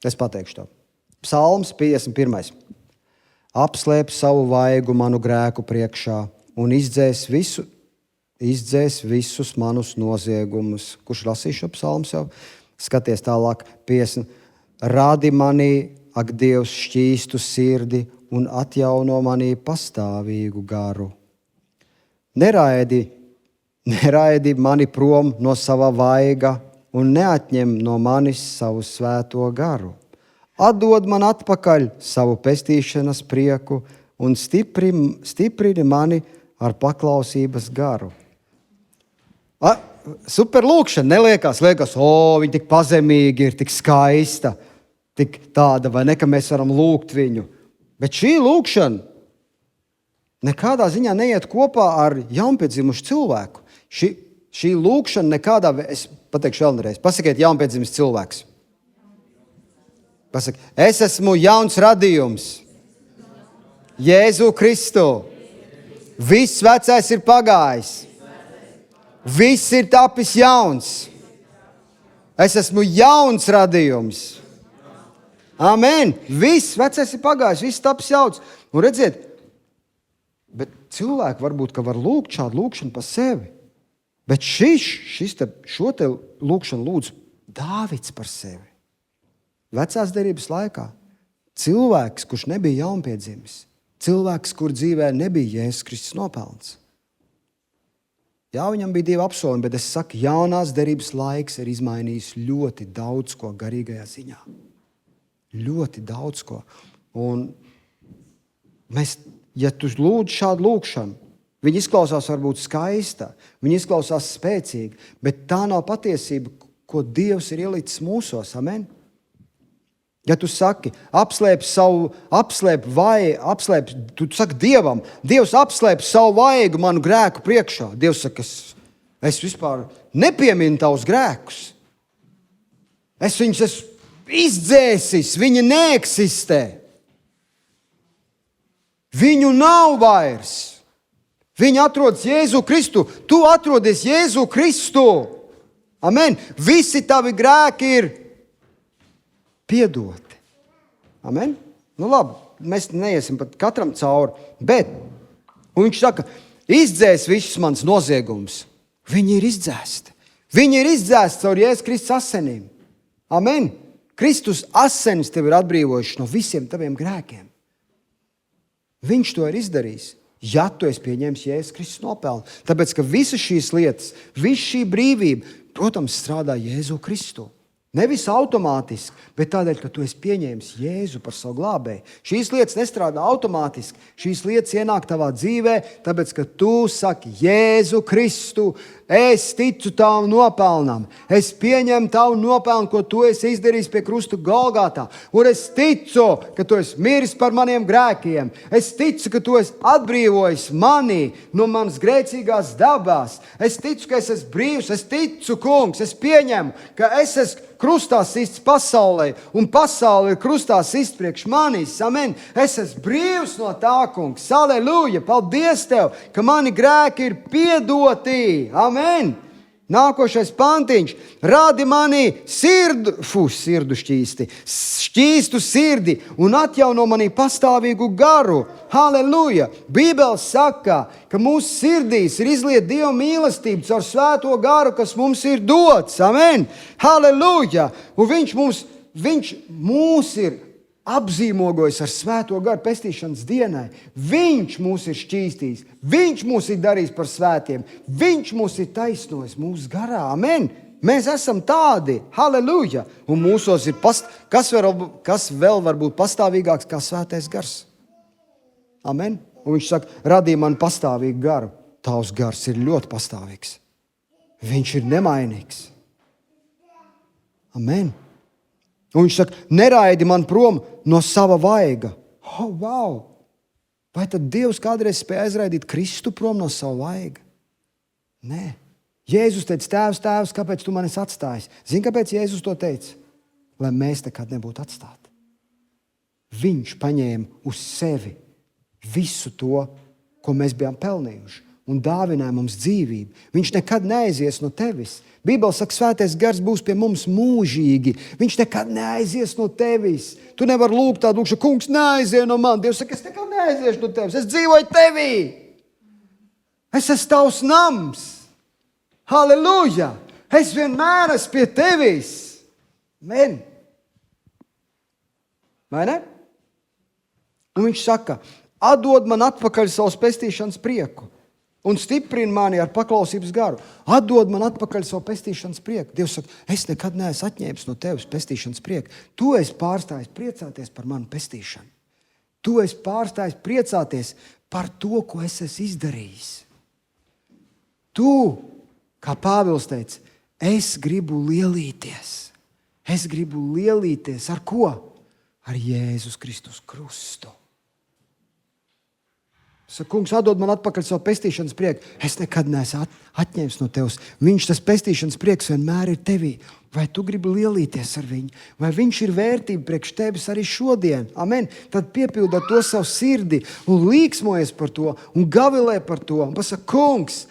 Es pateikšu to. Psalms 51. Apslēp savu vaigu manu grēku priekšā un izdzēs visus manus noziegumus. Kurš lasīs šo psalmu sev? Skaties tālāk 50. Radi manī, ak Dievs, šķīstu sirdi un atjauno manī pastāvīgu garu. Neraidi neraidi mani prom no sava vaiga un neatņem no manis savu svēto garu. Atdod man atpakaļ savu pestīšanas prieku un stiprini mani ar paklausības garu. Super lūkšana, neliekas, viņa tik pazemīgi ir, tik skaista, tik tāda, vai ne, ka mēs varam lūgt viņu. Bet šī lūkšana nekādā ziņā neiet kopā ar jaunpiedzimušu cilvēku. Šī lūkšana nekādā veidā, es pateikšu vēlreiz, pasakiet jaunpiedzimis cilvēks. Pasaki, es esmu jauns radījums. Jēzu Kristu. Viss vecais ir pagājis. Viss ir tapis jauns. Es esmu jauns radījums. Amen. Viss vecais ir pagājis, viss tapis jauns. Un redziet, bet cilvēki varbūt, ka var lūgt šādu lūkšanu pa sevi. Bet šo te lūkšanu lūdz Dāvids par sevi. Vecās derības laikā cilvēks, kurš nebija jaunpiedzimis, cilvēks, kur dzīvē nebija Jēzus Kristus nopelns. Jā, viņam bija 2 apsolījumi, bet es saku, jaunās derības laiks ir izmainījis ļoti daudz ko garīgajā ziņā. Ļoti daudz ko. Un ja tu lūdz šādu lūkšanu, viņa izklausās varbūt skaista, viņa izklausās spēcīga, bet tā nav patiesība, ko Dievs ir ielicis mūsos. Amen? Ja tu saki, tu saki Dievam, Dievs apslēp savu vaigu manu grēku priekšā. Dievs saka, es vispār nepieminu tavus grēkus. Es viņus esmu izdzēsis, viņi neeksistē. Viņu nav vairs. Viņi atrodas Jēzu Kristu. Tu atrodies Jēzu Kristu. Amen. Visi tavi grēki ir piedoti. Amen? Nu labi, mēs neiesim pat katram cauri, bet viņš saka, izdzēs visus mans noziegums. Viņi ir izdzēsti. Viņi ir izdzēsti caur Jēzus Kristus asinīm. Amen? Kristus asinis tevi ir atbrīvojuši no visiem taviem grēkiem. Viņš to ir izdarījis, ja tu esi pieņēmis Jēzus Kristus nopelnu. Tāpēc, ka visas šīs lietas, visa šī brīvība, protams, strādā Jēzu Kristu. Nevis automātiski, bet tādēļ, ka tu esi pieņēmis Jēzu par savu glābēju. Šīs lietas nestrādā automātiski. Šīs lietas ienāk tavā dzīvē, tāpēc, ka tu saki Jēzu Kristu, es ticu tavam nopelnam. Es pieņemu tavu nopelnu, ko tu esi izdarījis pie krusta Golgātā. Un es ticu, ka tu esi miris par maniem grēkiem. Es ticu, ka tu esi atbrīvojis mani no manas grēcīgās dabās. Es ticu, ka es esmu brīvs. Es ticu, kungs, es pieņemu, ka es esmu krustā sists pasaulē, un pasaule ir krustā sists priekš manis. Amen. Es esmu brīvs no tā, kungs. Halleluja! Paldies tev, ka mani grēki ir piedoti. Amen. Nākošais pantiņš. Rādi mani šķīstu sirdi un atjauno manī pastāvīgu garu. Halleluja! Bībele saka, ka mūsu sirdīs ir izliet Dieva mīlestība caur svēto garu, kas mums ir dots. Amen! Halleluja! Un viņš mūs ir apzīmogojis ar svēto garu pestīšanas dienai. Viņš mūs ir šķīstījis. Viņš mūs ir darījis par svētiem. Viņš mūs ir taisnojis mūsu garā. Amen! Mēs esam tādi. Halleluja! Un mūsos ir kas vēl var būt pastāvīgāks kā svētais gars? Amen! Un viņš saka, radīja man pastāvīgu garu. Tavs gars ir ļoti pastāvīgs. Viņš ir nemainīgs. Amen! Un viņš saka, neraidi man prom no sava vaiga. Oh, wow! Vai tad Dievs kādreiz spēja aizraidīt Kristu prom no sava vaiga? Nē. Jēzus teica, tēvs, kāpēc tu mani esi atstājis? Zini, kāpēc Jēzus to teica? Lai mēs nekad nebūtu atstāti. Viņš paņēma uz sevi visu to, ko mēs bijām pelnījuši, un dāvināja mums dzīvību. Viņš nekad neaizies no tevis. Bībele saka, svētais gars būs pie mums mūžīgi. Viņš nekad neaizies no tevis. Tu nevari lūgt tādu lūkšanu, kungs, neaizie no man. Dievs saka, es nekad neaiziešu no tevis. Es dzīvoju tevī. Es esmu tavs nams. Halleluja! Es vienmēr esmu pie tevis. Amen. Vai ne? Un viņš saka, atdod man atpakaļ savus pestīšanas prieku un stiprini mani ar paklausības garu. Atdod man atpakaļ savu pestīšanas prieku. Dievs saka, es nekad neesmu atņēmis no tevis pestīšanas prieku. Tu esi pārstājis priecāties par manu pestīšanu. Tu esi pārstājis priecāties par to, ko es esmu izdarījis. Tu, kā Pāvils teica, es gribu lielīties. Es gribu lielīties ar ko? Ar Jēzus Kristus krustu. Saka, kungs, atdod man atpakaļ savu pestīšanas prieku. Es nekad neesmu atņēmis no tevis. Viņš, tas pestīšanas prieks, vienmēr ir tevī. Vai tu gribi lielīties ar viņu? Vai viņš ir vērtība priekš tevis arī šodien? Amen. Tad piepildā to savu sirdi un līksmojies par to un gavilē par to. Un pasaka, kungs,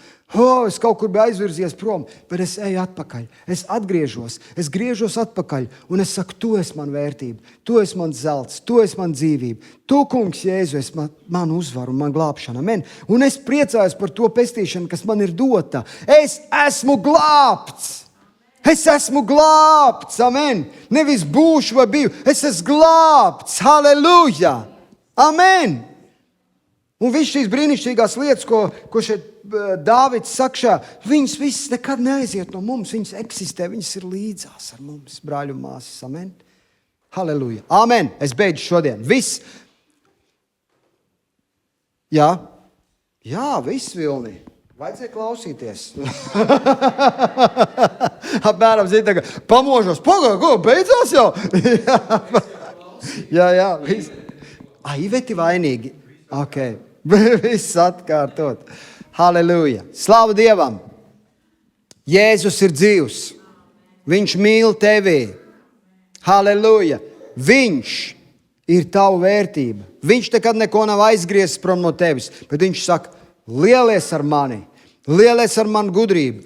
es kaut kur biju aizvirzies prom, bet es eju atpakaļ. Es atgriežos, es griežos atpakaļ un es saku, tu esi man vērtība, tu esi man zelts, tu esi man dzīvība. Tu, kungs, Jēzu, esi man uzvaru un man glābšana. Amen. Un es priecājos par to pestīšanu, kas man ir dota. Es esmu glābts. Es esmu glābts. Amen. Nevis būšu vai biju. Es esmu glābts. Halleluja. Amen. Un viss šīs brīnišķīgās lietas, ko šeit Dāvids saka, viņas visas nekad neaiziet no mums. Viņas eksistē, viņas ir līdzās ar mums, brāļu un māsas. Amen. Halleluja. Amen. Es beidzu šodien. Viss. Jā. Jā, viss, Vilni. Vajadzēja klausīties. Apmēram, zini, tagad pamožos. Ko, beidzās jau? jā, viss. Iveti vainīgi. Ok. Viss atkārtot. Halleluja. Slavu Dievam. Jēzus ir dzīvs. Viņš mīl tevi. Halleluja. Viņš ir tavu vērtība. Viņš nekad neko nav aizgriezis prom no tevis, bet viņš saka, lielies ar mani. Lielies ar manu gudrību.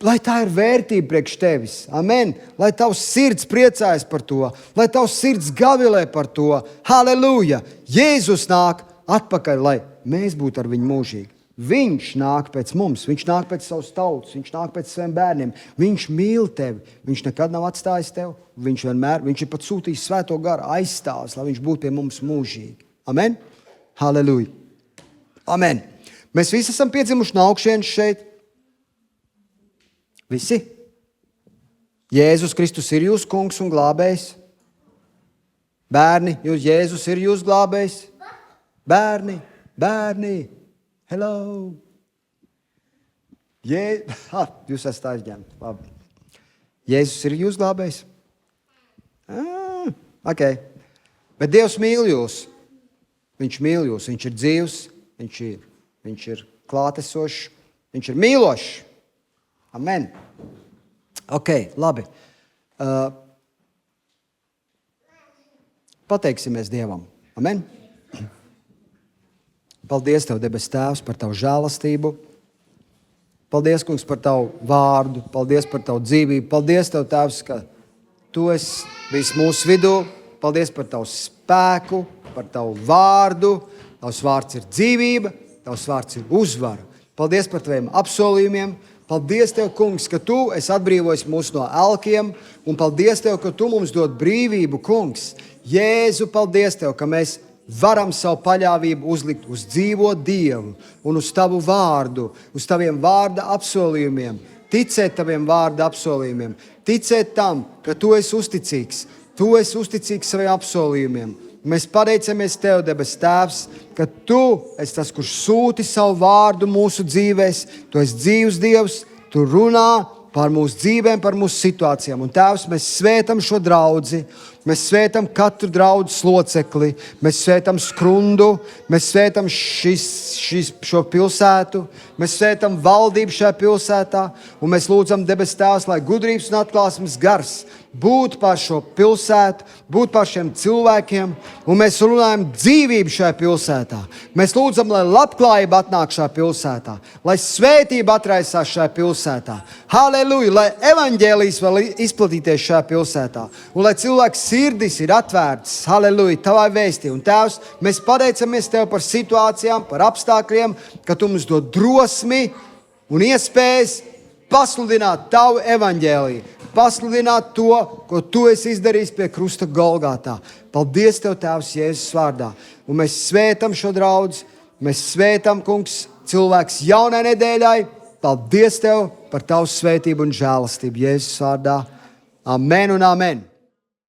Lai tā ir vērtība priekš tevis. Amen. Lai tavs sirds priecājas par to. Lai tavs sirds gavilē par to. Halleluja. Jēzus nāk atpakaļ, lai mēs būtu ar viņu mūžīgi. Viņš nāk pēc mums, viņš nāk pēc savas tautas, viņš nāk pēc saviem bērniem. Viņš mīl tevi, viņš nekad nav atstājis tevi. Viņš ir pat sūtījis svēto garu aizstāvis, lai viņš būtu pie mums mūžīgi. Amen? Halleluja. Amen. Mēs visi esam piedzimuši no augšienes šeit. Visi. Jēzus Kristus ir jūsu kungs un glābējs. Bērni, Jēzus ir jūsu glābējs. Bērni. Hello. Jūs esat aizņemti. Labi. Jēzus ir jūsu glābējs. Ok. Bet Dievs mīl jūs. Viņš mīl jūs. Viņš ir dzīvs. Viņš ir klātesošs. Viņš ir mīlošs. Amen. Ok, labi. Pateiksimies Dievam. Amen. Paldies Tev, debes Tēvs, par Tavu žēlastību. Paldies, Kungs, par Tavu vārdu. Paldies par Tavu dzīvību. Paldies Tev, Tēvs, ka Tu esi bijis mūsu vidū. Paldies par Tavu spēku, par Tavu vārdu. Tavs vārds ir dzīvība, Tavs vārds ir uzvara. Paldies par Taviem apsolījumiem. Paldies Tev, Kungs, ka Tu esi atbrīvojis mūs no elkiem. Un paldies Tev, ka Tu mums dod brīvību, Kungs. Jēzu, paldies Tev, ka mēs varam savu paļāvību uzlikt uz dzīvo Dievu un uz Tavu vārdu, uz Taviem vārda apsolījumiem, ticēt Taviem vārda apsolījumiem, ticēt tam, ka Tu esi uzticīgs, Tu esi uzticīgs saviem apsolījumiem. Mēs pateicamies Tev, debes Tēvs, ka Tu esi tas, kurš sūti savu vārdu mūsu dzīvēs, Tu esi dzīvs Dievs, Tu runā par mūsu dzīvēm, par mūsu situācijām. Un Tēvs, mēs svētam šo draudzi, mēs svētam katru draudzes locekli, mēs svētam Skrundu, mēs svētam šo pilsētu, mēs svētam valdību šajā pilsētā, un mēs lūdzam debes Tēvs, lai gudrības un atklāsmes gars būt pār šo pilsētu, būt pār šiem cilvēkiem, un mēs runājam dzīvību šajā pilsētā. Mēs lūdzam, lai labklājība atnāk šajā pilsētā, lai svētība atraisās šajā pilsētā. Halleluja, lai evaņģēlijs var izplatīties šajā pilsētā, un lai cilvēks sirdis ir atvērts, halleluja, Tavai vēstī. Un Tēvs, mēs pateicamies Tev par situācijām, par apstākļiem, ka Tu mums dod drosmi un iespējas pasludināt Tavu evaņģēliju, pasludināt to, ko Tu esi izdarījis pie krusta Golgātā. Paldies Tev, Tēvs, Jēzus vārdā. Un mēs svētam šo draudzi, mēs svētam, Kungs, cilvēks jaunai nedēļai. Paldies Tev par Tavu svētību un žēlastību. Jēzus vārdā. Amen un amen.